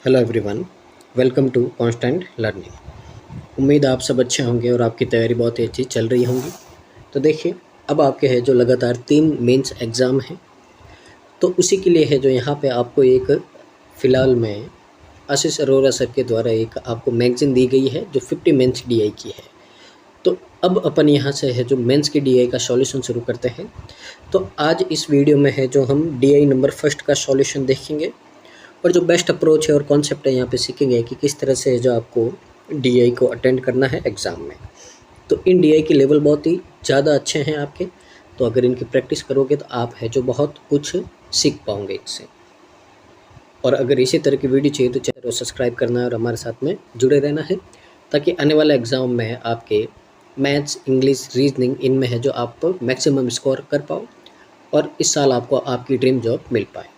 Hello everyone, welcome to constant learning. उम्मीद आप सब अच्छे होंगे और आपकी तैयारी बहुत ही अच्छी चल रही होंगी। तो देखिए, अब आपके है जो लगातार 3 मेंस एग्ज़ाम हैं, तो उसी के लिए है जो यहाँ पे आपको एक फ़िलहाल में आशीष अरोरा सर के द्वारा एक आपको मैगज़ीन दी गई है जो 50 मेंस डीआई की है। तो अब अपन यहाँ से है जो मेंस की डीआई का सॉल्यूशन शुरू करते हैं। तो आज इस वीडियो में है जो हम डीआई नंबर फर्स्ट का सॉल्यूशन देखेंगे और जो बेस्ट अप्रोच है और कॉन्सेप्ट है यहाँ पे सीखेंगे कि किस तरह से जो आपको डीआई को अटेंड करना है एग्ज़ाम में। तो इन डीआई के लेवल बहुत ही ज़्यादा अच्छे हैं आपके, तो अगर इनकी प्रैक्टिस करोगे तो आप है जो बहुत कुछ सीख पाओगे इससे। और अगर इसी तरह की वीडियो चाहिए तो चैनल को सब्सक्राइब करना है और हमारे साथ में जुड़े रहना है, ताकि आने वाला एग्ज़ाम में आपके मैथ्स, इंग्लिश, रीजनिंग इनमें है जो आप मैक्सिमम स्कोर कर पाओ और इस साल आपको आपकी ड्रीम जॉब मिल पाए।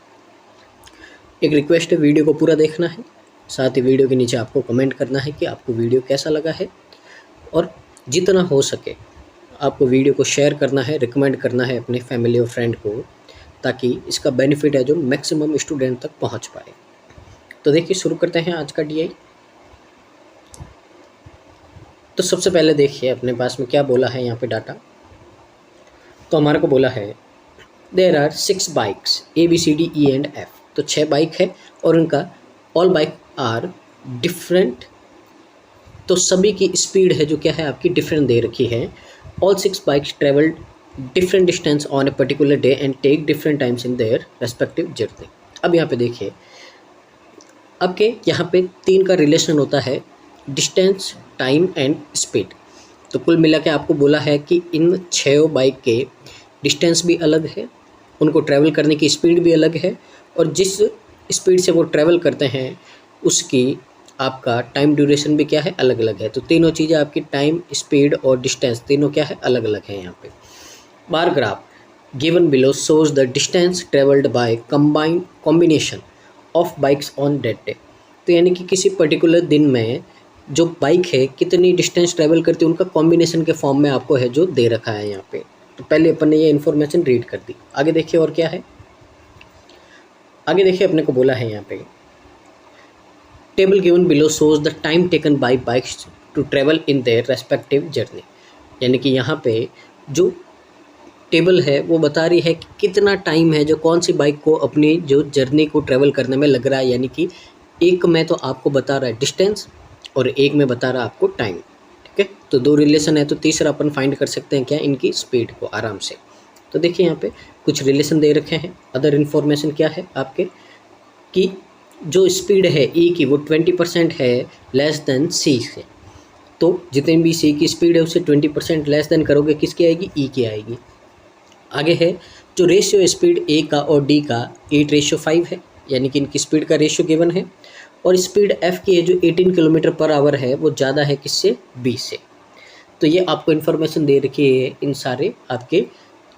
एक रिक्वेस्ट है, वीडियो को पूरा देखना है, साथ ही वीडियो के नीचे आपको कमेंट करना है कि आपको वीडियो कैसा लगा है, और जितना हो सके आपको वीडियो को शेयर करना है, रिकमेंड करना है अपने फैमिली और फ्रेंड को, ताकि इसका बेनिफिट है जो मैक्सिमम स्टूडेंट तक पहुंच पाए। तो देखिए, शुरू करते हैं आज का डीआई। तो सबसे पहले देखिए अपने पास में क्या बोला है यहाँ पे डाटा। तो हमारे को बोला है there are 6 bikes ABCDE and F। तो 6 बाइक है और उनका ऑल बाइक आर डिफरेंट। तो सभी की स्पीड है जो क्या है आपकी डिफरेंट दे रखी है। All 6 bikes travelled different distance on a particular day and take different times in their respective journey. अब यहाँ पे देखिए, अब के यहाँ पे 3 का रिलेशन होता है, डिस्टेंस, टाइम एंड स्पीड। तो कुल मिला के आपको बोला है कि इन 6 बाइक के डिस्टेंस भी अलग है, उनको ट्रैवल करने की स्पीड भी अलग है, और जिस स्पीड से वो ट्रैवल करते हैं उसकी आपका टाइम ड्यूरेशन भी क्या है, अलग अलग है। तो तीनों चीज़ें आपकी टाइम, स्पीड और डिस्टेंस तीनों क्या है, अलग अलग है यहाँ पे। Bar graph given below shows the distance travelled by combined combination of bikes on that day. तो यानी कि किसी पर्टिकुलर दिन में जो बाइक है कितनी डिस्टेंस ट्रैवल करती है उनका कॉम्बिनेशन के फॉर्म में आपको है जो दे रखा है यहाँ पे। तो पहले अपन ने ये इन्फॉर्मेशन रीड कर दी। आगे देखिए और क्या है, आगे देखिए अपने को बोला है यहाँ पे table given below shows the time taken by bikes to travel in their respective journey. यानी कि यहाँ पे जो टेबल है वो बता रही है कि कितना टाइम है जो कौन सी बाइक को अपनी जो जर्नी को ट्रेवल करने में लग रहा है। यानी कि एक में तो आपको बता रहा है डिस्टेंस और एक में बता रहा है आपको टाइम। ठीक है, तो 2 रिलेशन है, तो तीसरा अपन फाइंड कर सकते हैं क्या, इनकी स्पीड को आराम से। तो देखिए यहाँ पे कुछ रिलेशन दे रखे हैं। अदर इन्फॉर्मेशन क्या है आपके कि जो स्पीड है ई की वो 20% है लेस देन सी से। तो जितनी भी सी की स्पीड है उससे 20% लेस देन करोगे किसकी आएगी, ई की आएगी। आगे है जो रेशियो स्पीड ए का और डी का 8:5 है, यानी कि इनकी स्पीड का रेशियो गिवन है। और स्पीड एफ की है जो 18 किलोमीटर पर आवर है वो ज़्यादा है किससे, बी से। तो ये आपको इन्फॉर्मेशन दे रखी है इन सारे आपके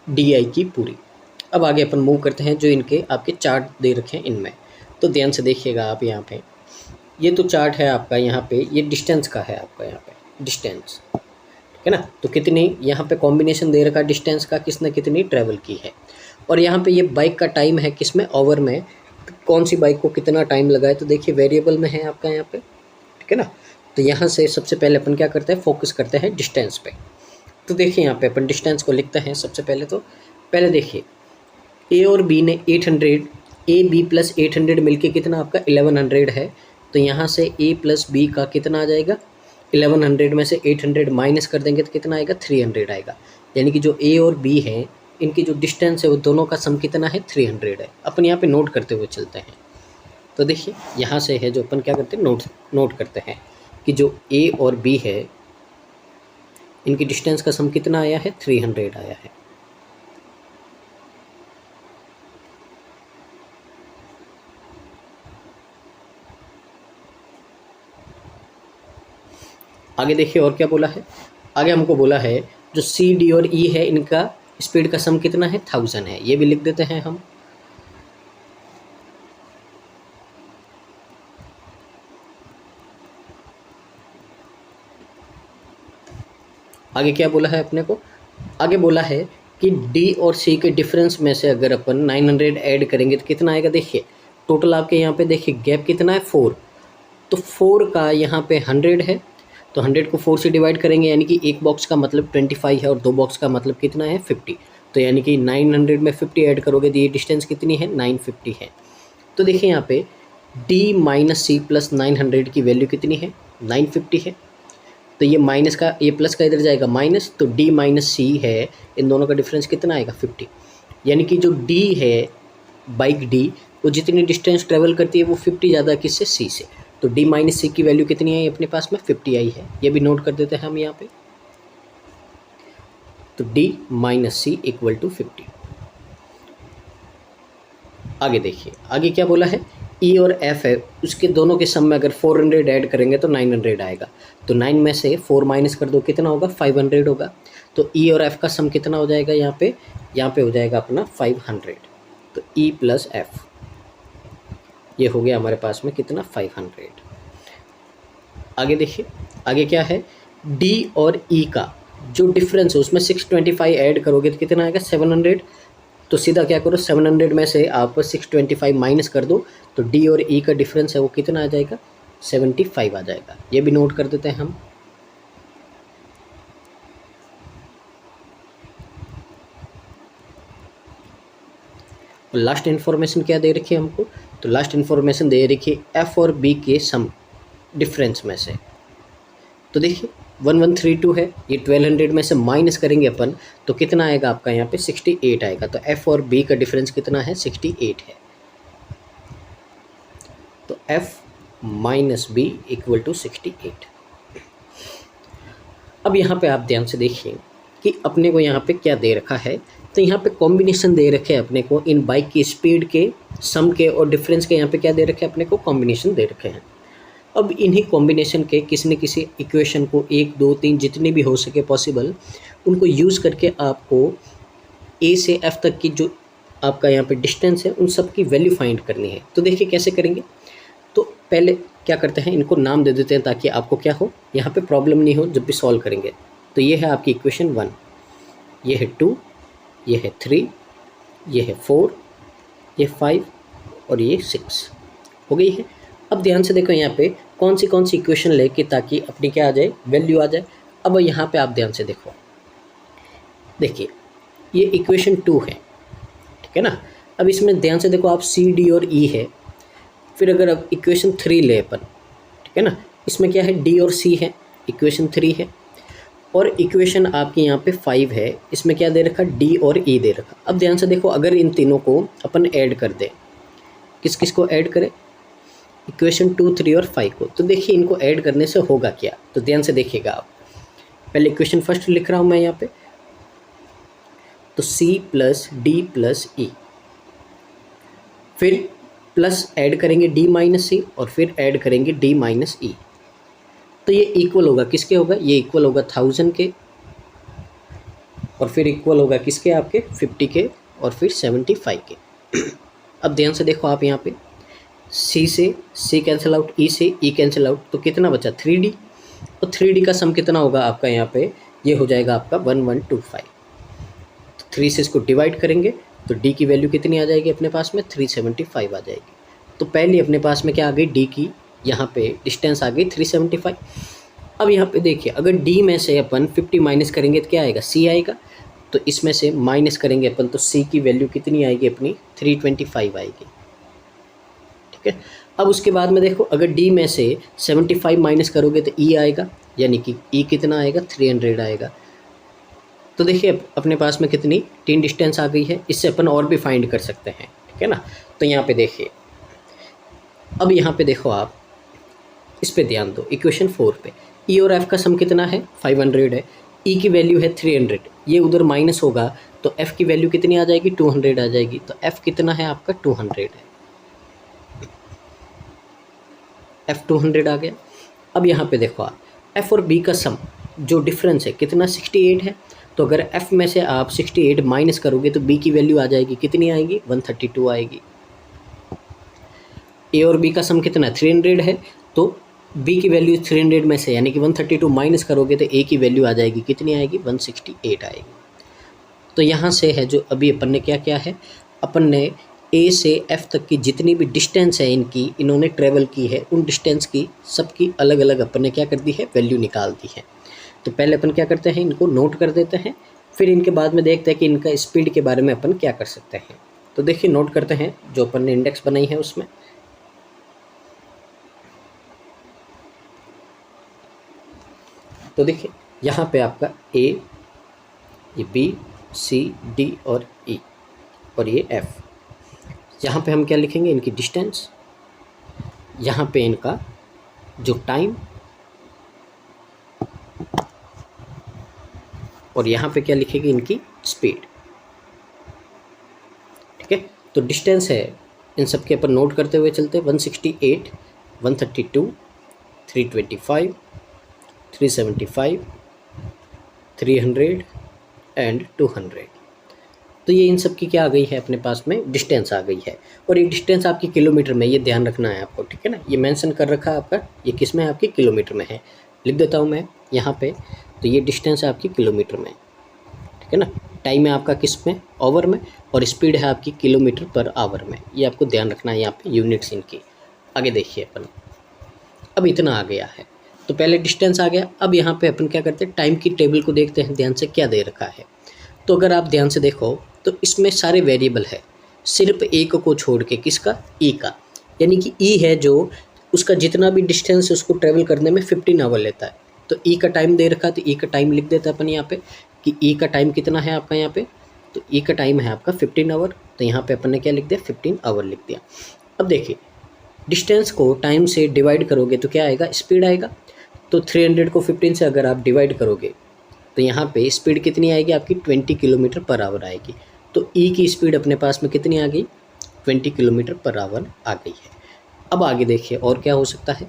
डीआई की पूरी। अब आगे अपन मूव करते हैं जो इनके आपके चार्ट दे रखे हैं इनमें। तो ध्यान से देखिएगा आप यहाँ पे, ये तो चार्ट है आपका, यहाँ पे ये डिस्टेंस का है आपका, यहाँ पे डिस्टेंस, ठीक है ना। तो कितनी यहाँ पे कॉम्बिनेशन दे रखा डिस्टेंस का, किसने कितनी ट्रैवल की है। और यहाँ पे ये बाइक का टाइम है किसमें, ओवर में, कौन सी बाइक को कितना टाइम लगा है। तो देखिए वेरिएबल में है आपका यहाँ पे, ठीक है ना। तो यहाँ से सबसे पहले अपन क्या करते हैं, फोकस करते हैं डिस्टेंस पे। तो देखिए यहाँ पे अपन डिस्टेंस को लिखते हैं सबसे पहले। तो पहले देखिए ए और बी ने 800, ए बी प्लस 800 मिलके कितना आपका 1100 है। तो यहाँ से ए प्लस बी का कितना आ जाएगा, 1100 में से 800 माइनस कर देंगे तो कितना आएगा, 300 आएगा। यानी कि जो ए और बी है इनकी जो डिस्टेंस है वो दोनों का सम कितना है, 300 है। अपन यहाँ पे नोट करते हुए चलते हैं। तो देखिए यहाँ से है जो अपन क्या करते हैं, नोट करते हैं कि जो ए और बी है इनकी डिस्टेंस का सम कितना आया है, 300 आया है। आगे देखिए और क्या बोला है, आगे हमको बोला है जो सी डी और ई है इनका स्पीड का सम कितना है, 1000 है। ये भी लिख देते हैं हम। आगे क्या बोला है अपने को, आगे बोला है कि डी और सी के डिफरेंस में से अगर अपन 900 ऐड करेंगे तो कितना आएगा। देखिए टोटल आपके यहाँ पे देखिए गैप कितना है 4, तो 4 का यहाँ पे 100 है, तो 100 को 4 से डिवाइड करेंगे, यानी कि एक बॉक्स का मतलब 25 है और 2 बॉक्स का मतलब कितना है 50, तो यानी कि 900 में 50 ऐड करोगे तो ये डिस्टेंस कितनी है 950 है। तो देखिए यहाँ पे d माइनस सी प्लस 900 की वैल्यू कितनी है 950 है, तो ये माइनस का ये प्लस का इधर जाएगा माइनस, तो d माइनस सी है, इन दोनों का डिफरेंस कितना आएगा 50, यानी कि जो d है बाइक d वो जितनी डिस्टेंस ट्रेवल करती है वो 50 ज़्यादा किससे c से, तो d माइनस सी की वैल्यू कितनी आई अपने पास में 50 आई है, ये भी नोट कर देते हैं हम यहाँ पे। तो d minus C equal to 50। आगे देखिए आगे क्या बोला है, E और F है उसके दोनों के सम में अगर 400 ऐड करेंगे तो 900 आएगा, तो 9 में से 4 माइनस कर दो कितना होगा 500 होगा, तो E और F का सम कितना हो जाएगा यहाँ पे हो जाएगा अपना 500, तो E प्लस F ये हो गया हमारे पास में कितना 500। आगे देखिए आगे क्या है, D और E का जो डिफरेंस है उसमें 625 ऐड करोगे तो कितना आएगा 700, तो सीधा क्या करो 700 में से आप 625 माइनस कर दो, तो D और E का डिफरेंस है वो कितना आ जाएगा 75 आ जाएगा, ये भी नोट कर देते हैं हम। लास्ट इन्फॉर्मेशन क्या दे रखी है हमको, तो लास्ट इन्फॉर्मेशन दे रखी है F और B के सम डिफरेंस में से, तो देखिए 1132 है, ये 1200 में से माइनस करेंगे अपन तो कितना आएगा आपका यहाँ पे 68 आएगा, तो F और B का डिफरेंस कितना है 68 है, तो F minus B equal to 68। अब यहाँ पे आप ध्यान से देखिए कि अपने को यहाँ पे क्या दे रखा है, तो यहाँ पे कॉम्बिनेशन दे रखे हैं अपने को इन बाइक की स्पीड के सम के और डिफरेंस के, यहाँ पे क्या दे रखे हैं अपने को कॉम्बिनेशन दे रखे हैं। अब इन्हीं कॉम्बिनेशन के किसी न किसी इक्वेशन को 1 2 3 जितने भी हो सके पॉसिबल उनको यूज़ करके आपको ए से एफ तक की जो आपका यहाँ पे डिस्टेंस है उन सब की वैल्यू फाइंड करनी है। तो देखिए कैसे करेंगे, तो पहले क्या करते हैं इनको नाम दे देते हैं ताकि आपको क्या हो यहाँ पे प्रॉब्लम नहीं हो जब भी सॉल्व करेंगे। तो ये है आपकी इक्वेशन 1, ये है 2, ये है 3, ये है 4, ये 5 और ये 6 हो गई है। अब ध्यान से देखो यहाँ पे कौन सी इक्वेशन लेके ताकि अपनी क्या आ जाए वैल्यू आ जाए। अब यहाँ पे आप ध्यान से देखो, देखिए ये इक्वेशन 2 है, ठीक है ना। अब इसमें ध्यान से देखो आप सी डी और ई है, फिर अगर अब इक्वेशन 3 ले अपन, ठीक है ना, इसमें क्या है डी और सी है, इक्वेशन 3 है, और इक्वेशन आपकी यहाँ पे 5 है, इसमें क्या दे रखा डी और ई दे रखा। अब ध्यान से देखो अगर इन तीनों को अपन ऐड कर दें, किस किस को ऐड करें, इक्वेशन 2 3 और 5 को, तो देखिए इनको ऐड करने से होगा क्या, तो ध्यान से देखिएगा आप। पहले इक्वेशन फर्स्ट लिख रहा हूँ मैं यहाँ पे, तो c प्लस डी प्लस ई, फिर प्लस ऐड करेंगे d माइनस सी और फिर ऐड करेंगे d माइनस ई, तो ये इक्वल होगा किसके होगा, ये इक्वल होगा 1000 के, और फिर इक्वल होगा किसके आपके 50 के और फिर 75 के। अब ध्यान से देखो आप यहाँ पे c से c कैंसिल आउट, e से e कैंसिल आउट, तो कितना बचा 3d, और 3d का सम कितना होगा आपका यहाँ पे, ये हो जाएगा आपका 1125। तो 3 से इसको डिवाइड करेंगे तो d की वैल्यू कितनी आ जाएगी अपने पास में 375 आ जाएगी। तो पहले अपने पास में क्या आ गई d की यहाँ पे डिस्टेंस आ गई 375। अब यहाँ पे देखिए अगर d में से अपन 50 माइनस करेंगे तो क्या आएगा c आएगा, तो इसमें से माइनस करेंगे अपन तो c की वैल्यू कितनी आएगी अपनी 325 आएगी, ठीक है। अब उसके बाद में देखो अगर d में से 75 माइनस करोगे तो e आएगा, यानी कि e कितना आएगा 300 आएगा। तो देखिए अपने पास में कितनी 3 डिस्टेंस आ गई है, इससे अपन और भी फाइंड कर सकते हैं, ठीक है ना। तो यहाँ पे देखिए, अब यहाँ पे देखो आप इस पे ध्यान दो, इक्वेशन 4 पे e और f का सम कितना है 500 है, e की वैल्यू है 300, ये उधर माइनस होगा तो f की वैल्यू कितनी आ जाएगी 200 आ जाएगी, तो f कितना है आपका 200 है, f 200 आ गया। अब यहाँ पे देखो आप f और b का सम जो डिफरेंस है कितना 68 है, तो अगर f में से आप 68 माइनस करोगे तो b की वैल्यू आ जाएगी कितनी आएगी 132 आएगी। a और b का सम कितना 300 है, तो b की वैल्यू 300 में से यानी कि 132 माइनस करोगे तो a की वैल्यू आ जाएगी कितनी आएगी 168 आएगी। तो यहाँ से है जो अभी अपन ने क्या किया है, अपन ने ए से एफ तक की जितनी भी डिस्टेंस है इनकी, इन्होंने ट्रेवल की है, उन डिस्टेंस की सबकी अलग अलग अपन ने क्या कर दी है, वैल्यू निकाल दी है। तो पहले अपन क्या करते हैं, इनको नोट कर देते हैं, फिर इनके बाद में देखते हैं कि इनका स्पीड के बारे में अपन क्या कर सकते हैं। तो देखिए नोट करते हैं जो अपन ने इंडेक्स बनाई है उसमें। तो देखिए यहाँ पे आपका ए, ये बी, सी, डी और ई और ये एफ। यहाँ पे हम क्या लिखेंगे, इनकी डिस्टेंस, यहाँ पे इनका जो टाइम, और यहाँ पे क्या लिखेंगे, इनकी स्पीड। ठीक है, तो डिस्टेंस है इन सब के अपन नोट करते हुए चलते, 168, 132, 325, 375, 300 एंड 200। तो ये इन सब की क्या आ गई है, अपने पास में डिस्टेंस आ गई है। और ये डिस्टेंस आपकी किलोमीटर में, ये ध्यान रखना है आपको, ठीक है ना। ये मेंशन कर रखा है आपका, ये किस में है, आपकी किलोमीटर में है। लिख देता हूँ मैं यहाँ पे। तो ये डिस्टेंस है आपकी किलोमीटर में, ठीक है ना। टाइम है आपका किस में, आवर में, और स्पीड है आपकी किलोमीटर पर आवर में। ये आपको ध्यान रखना है यहाँ पे, यूनिट्स इनकी। आगे देखिए अपन, अब इतना आ गया है, तो पहले डिस्टेंस आ गया। अब यहाँ पे अपन क्या करते हैं, टाइम की टेबल को देखते हैं ध्यान से क्या दे रखा है। तो अगर आप ध्यान से देखो तो इसमें सारे वेरिएबल है, सिर्फ एक को छोड़ के, किसका, ई का। यानी कि ई है जो उसका जितना भी डिस्टेंस उसको ट्रेवल करने में 15 आवर लेता है। तो ई का टाइम दे रखा है, तो ई का टाइम लिख देता है अपन यहाँ पे कि ई का टाइम कितना है आपका यहाँ पे। तो ई का टाइम है आपका 15 आवर। तो यहाँ पे अपन ने क्या लिख दिया, 15 आवर लिख दिया। अब देखिए डिस्टेंस को टाइम से डिवाइड करोगे तो क्या आएगा, स्पीड आएगा। तो 300 को 15 से अगर आप डिवाइड करोगे तो यहाँ पे स्पीड कितनी आएगी आपकी, 20 किलोमीटर पर आवर आएगी। तो ई की स्पीड अपने पास में कितनी आ गई, 20 किलोमीटर पर आवर आ गई है। अब आगे देखिए और क्या हो सकता है।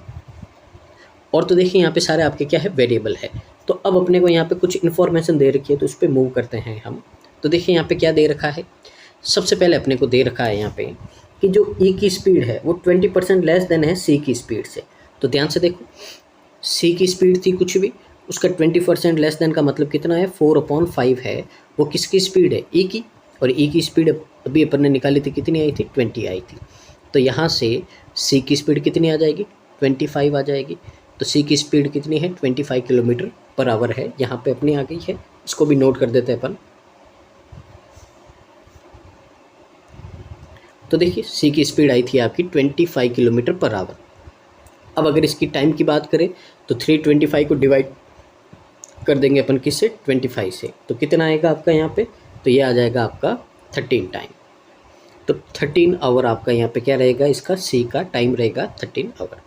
और तो देखिए यहाँ पे सारे आपके क्या है, वेरिएबल है। तो अब अपने को यहाँ पे कुछ इन्फॉर्मेशन दे रखी है, तो उस पर मूव करते हैं हम। तो देखिए यहाँ पे क्या दे रखा है, सबसे पहले अपने को दे रखा है यहाँ पे कि जो ई की स्पीड है वो 20% लेस देन है सी की स्पीड से। तो ध्यान से देखो, सी की स्पीड थी कुछ भी, उसका 20% लेस देन का मतलब कितना है, 4/5 है। वो किसकी स्पीड है, ई की। और ई की स्पीड अभी अपन ने निकाली थी, कितनी आई थी, 20 आई थी। तो यहाँ से सी की स्पीड कितनी आ जाएगी, 25 आ जाएगी। तो सी की स्पीड कितनी है, 25 किलोमीटर पर आवर है, यहाँ पे अपनी आ गई है। इसको भी नोट कर देते हैं अपन। तो देखिए सी की स्पीड आई थी आपकी 25 किलोमीटर पर आवर। अब अगर इसकी टाइम की बात करें तो 325 को डिवाइड कर देंगे अपन किससे, 25 से। तो कितना आएगा आपका यहाँ पे, तो ये आ जाएगा आपका 13 टाइम। तो 13 आवर आपका यहाँ पे क्या रहेगा, इसका सी का टाइम रहेगा 13 आवर।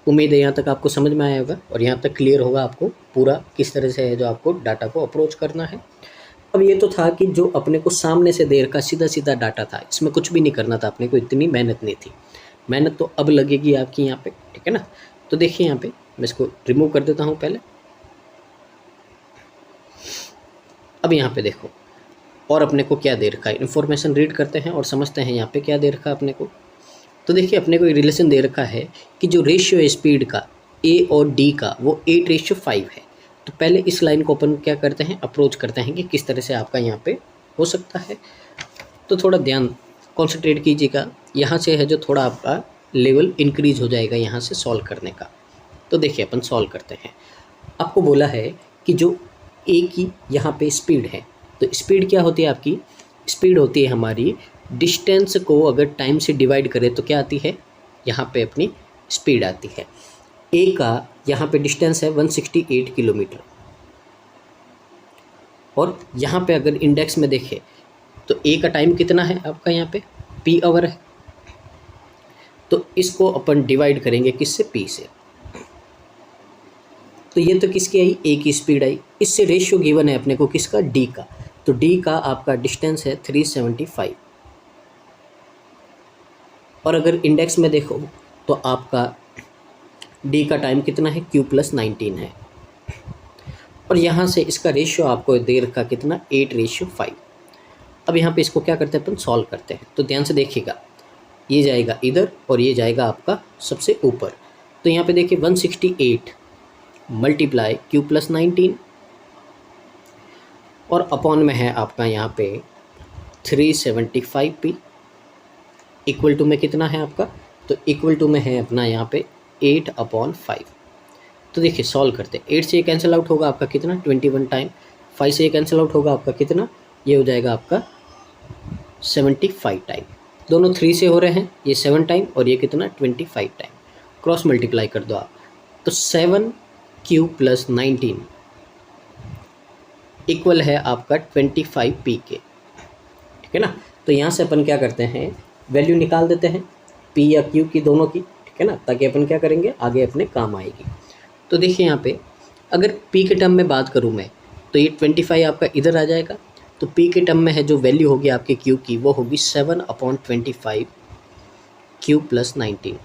उम्मीद है यहाँ तक आपको समझ में आया होगा और यहाँ तक क्लियर होगा आपको पूरा किस तरह से है जो आपको डाटा को अप्रोच करना है। अब ये तो था कि जो अपने को सामने से देर का सीधा सीधा डाटा था, इसमें कुछ भी नहीं करना था अपने को, इतनी मेहनत नहीं थी। मेहनत तो अब लगेगी आपकी यहाँ पे, ठीक है ना। तो देखिए यहाँ पे मैं इसको रिमूव कर देता हूँ पहले। अब यहाँ पे देखो और अपने को क्या दे रखा है, इन्फॉर्मेशन रीड करते हैं और समझते हैं यहाँ पे क्या दे रखा है अपने को। तो देखिए अपने को एक रिलेशन दे रखा है कि जो रेशियो है स्पीड का ए और डी का वो 8:5 है। तो पहले इस लाइन को अपन क्या करते हैं, अप्रोच करते हैं कि किस तरह से आपका यहाँ पे हो सकता है। तो थोड़ा ध्यान कॉन्सेंट्रेट कीजिएगा, यहाँ से है जो थोड़ा आपका लेवल इंक्रीज हो जाएगा यहाँ से सॉल्व करने का। तो देखिए अपन सॉल्व करते हैं। आपको बोला है कि जो ए की यहाँ पे स्पीड है, तो स्पीड क्या होती है आपकी, स्पीड होती है हमारी डिस्टेंस को अगर टाइम से डिवाइड करें तो क्या आती है, यहाँ पे अपनी स्पीड आती है। ए का यहाँ पे डिस्टेंस है 168 किलोमीटर, और यहाँ पे अगर इंडेक्स में देखें तो ए का टाइम कितना है आपका यहाँ पे, पी आवर है। तो इसको अपन डिवाइड करेंगे किससे, पी से। तो ये तो किसकी आई, ए की स्पीड आई। इससे रेशियो गिवन है अपने को किसका, डी का। तो डी का आपका डिस्टेंस है 375, और अगर इंडेक्स में देखो तो आपका डी का टाइम कितना है, Q+19 है। और यहाँ से इसका रेशियो आपको दे रखा कितना, 8:5। अब यहाँ पे इसको क्या करते हैं अपन, सॉल्व करते हैं। तो ध्यान से देखिएगा, ये जाएगा इधर और ये जाएगा आपका सबसे ऊपर। तो यहाँ पे देखिए 168 मल्टीप्लाई Q+19 और अपॉन में है आपका यहाँ पे 375P इक्वल टू में कितना है आपका, तो इक्वल टू में है अपना यहाँ पे 8/5। तो देखिए सॉल्व करते हैं, 8 से ये कैंसिल आउट होगा आपका कितना 21 टाइम, 5 से ये कैंसिल आउट होगा आपका कितना, ये हो जाएगा आपका 75 टाइम। दोनों 3 से हो रहे हैं, ये 7 टाइम और ये कितना 25 टाइम। क्रॉस मल्टीप्लाई कर दो आप, तो 7 + 19 इक्वल है आपका 25 पी के, ठीक है ना। तो यहाँ से अपन क्या करते हैं, वैल्यू निकाल देते हैं पी या क्यू की, दोनों की, ठीक है ना, ताकि अपन क्या करेंगे आगे अपने काम आएगी। तो देखिए यहाँ पे अगर पी के टर्म में बात करूँ मैं, तो ये 25 आपका इधर आ जाएगा, तो पी के टर्म में है जो वैल्यू होगी आपके क्यू की, वो होगी 7/25 क्यू + 19।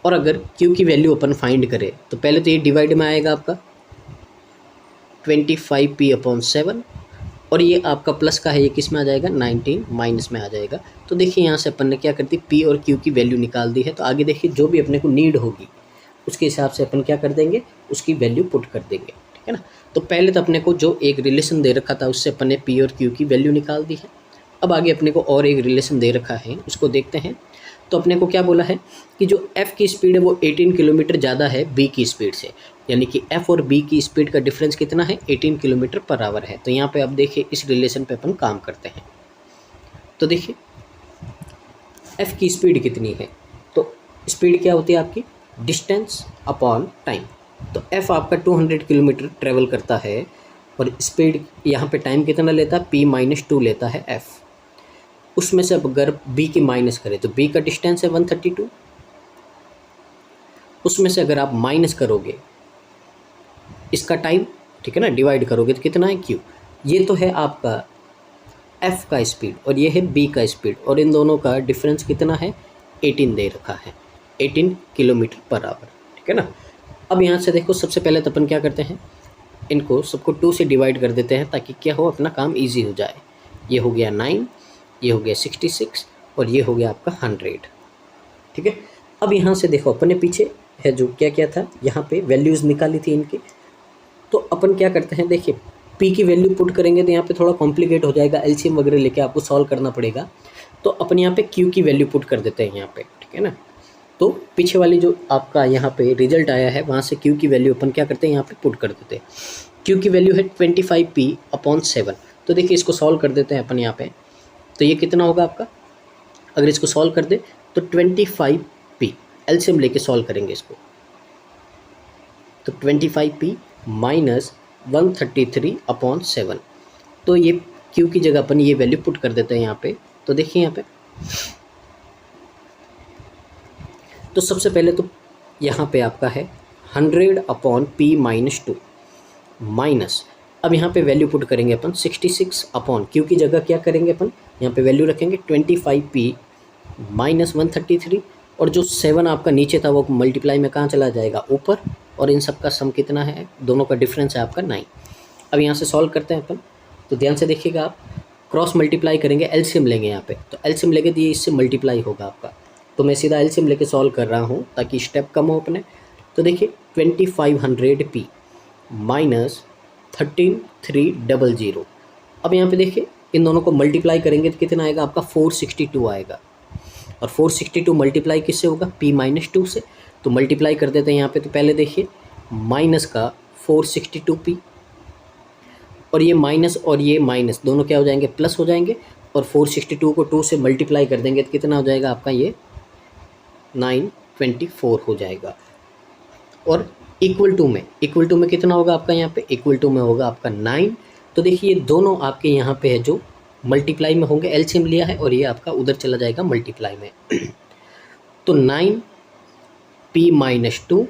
और अगर क्यू की वैल्यू अपन फाइंड करें तो पहले तो ये डिवाइड में आएगा आपका 25p/7, और ये आपका प्लस का है, ये किस में आ जाएगा 19 माइनस में आ जाएगा। तो देखिए यहाँ से अपन ने क्या कर दी, पी और क्यू की वैल्यू निकाल दी है। तो आगे देखिए जो भी अपने को नीड होगी उसके हिसाब से अपन क्या कर देंगे, उसकी वैल्यू पुट कर देंगे, ठीक है ना। तो पहले तो अपने को जो एक रिलेशन दे रखा था उससे अपन ने पी और क्यू की वैल्यू निकाल दी है। अब आगे अपने को और एक रिलेशन दे रखा है, उसको देखते हैं। तो अपने को क्या बोला है कि जो f की स्पीड है वो 18 किलोमीटर ज़्यादा है b की स्पीड से, यानी कि f और b की स्पीड का डिफरेंस कितना है 18 किलोमीटर/आवर है। तो यहाँ पे आप देखिए इस रिलेशन पे अपन काम करते हैं। तो देखिए f की स्पीड कितनी है, तो स्पीड क्या होती है आपकी, डिस्टेंस अपॉन टाइम। तो f आपका 200 किलोमीटर ट्रेवल करता है और स्पीड यहाँ पे टाइम कितना लेता है, p-2 लेता है f। उसमें से अब अगर b की माइनस करें तो b का डिस्टेंस है 132, उसमें से अगर आप माइनस करोगे इसका टाइम, ठीक है ना, डिवाइड करोगे तो कितना है q। ये तो है आपका f का स्पीड और ये है b का स्पीड, और इन दोनों का डिफरेंस कितना है 18 दे रखा है, 18 किलोमीटर/आवर, ठीक है ना। अब यहाँ से देखो सबसे पहले तो अपन क्या करते हैं, इनको सबको 2 से डिवाइड कर देते हैं ताकि क्या हो, अपना काम ईजी हो जाए। ये हो गया 9, ये हो गया 66 और ये हो गया आपका 100, ठीक है। अब यहाँ से देखो अपन ने पीछे है जो क्या क्या था, यहाँ पे वैल्यूज़ निकाली थी इनकी। तो अपन क्या करते हैं, देखिए p की वैल्यू पुट करेंगे तो यहाँ पे थोड़ा कॉम्प्लिकेट हो जाएगा, एलसीएम वगैरह लेके आपको सॉल्व करना पड़ेगा। तो अपन यहाँ पे q की वैल्यू पुट कर देते हैं यहाँ पे, ठीक है ना। तो पीछे वाली जो आपका यहाँ पे रिजल्ट आया है वहाँ से q की वैल्यू अपन क्या करते हैं यहाँ पे पुट कर देते हैं। q की वैल्यू है 25p/7। तो देखिए इसको सॉल्व कर देते हैं अपन यहाँ पे, तो ये कितना होगा आपका, अगर इसको सॉल्व कर दे तो 25p, एलसीएम लेके सॉल्व करेंगे इसको, तो 25p माइनस 133/7। तो ये q की जगह अपन ये वैल्यू पुट कर देते हैं यहाँ पे। तो देखिए यहाँ पे तो सबसे पहले तो यहाँ पे आपका है 100/p-2 माइनस, अब यहाँ पे वैल्यू पुट करेंगे अपन 66 अपॉन क्यू की जगह क्या करेंगे अपन यहाँ पे वैल्यू रखेंगे 25p माइनस 133, और जो 7 आपका नीचे था वो मल्टीप्लाई में कहाँ चला जाएगा ऊपर, और इन सब का सम कितना है, दोनों का डिफरेंस है आपका 9। अब यहाँ से सॉल्व करते हैं अपन, तो ध्यान से देखिएगा आप, क्रॉस मल्टीप्लाई करेंगे, एलसीएम लेंगे यहाँ पे, तो एलसीएम लेके तो ये इससे मल्टीप्लाई होगा आपका। तो मैं सीधा एलसीएम लेके सॉल्व कर रहा हूँ ताकि स्टेप कम हो अपने। तो देखिए 2500p माइनस 13300। अब यहाँ पे देखिए इन दोनों को मल्टीप्लाई करेंगे तो कितना आएगा आपका 462 आएगा, और 462 मल्टीप्लाई किससे होगा p-2 से। तो मल्टीप्लाई कर देते हैं यहाँ पे, तो पहले देखिए माइनस का 462p, और ये माइनस और ये माइनस दोनों क्या हो जाएंगे, प्लस हो जाएंगे, और 462 को 2 से मल्टीप्लाई कर देंगे तो कितना हो जाएगा आपका ये 924 हो जाएगा। और इक्वल टू में कितना होगा आपका यहाँ पे, इक्वल टू में होगा आपका 9। तो देखिए ये दोनों आपके यहाँ पे है जो मल्टीप्लाई में होंगे, एलसीएम लिया है, और ये आपका उधर चला जाएगा मल्टीप्लाई में। तो 9p-2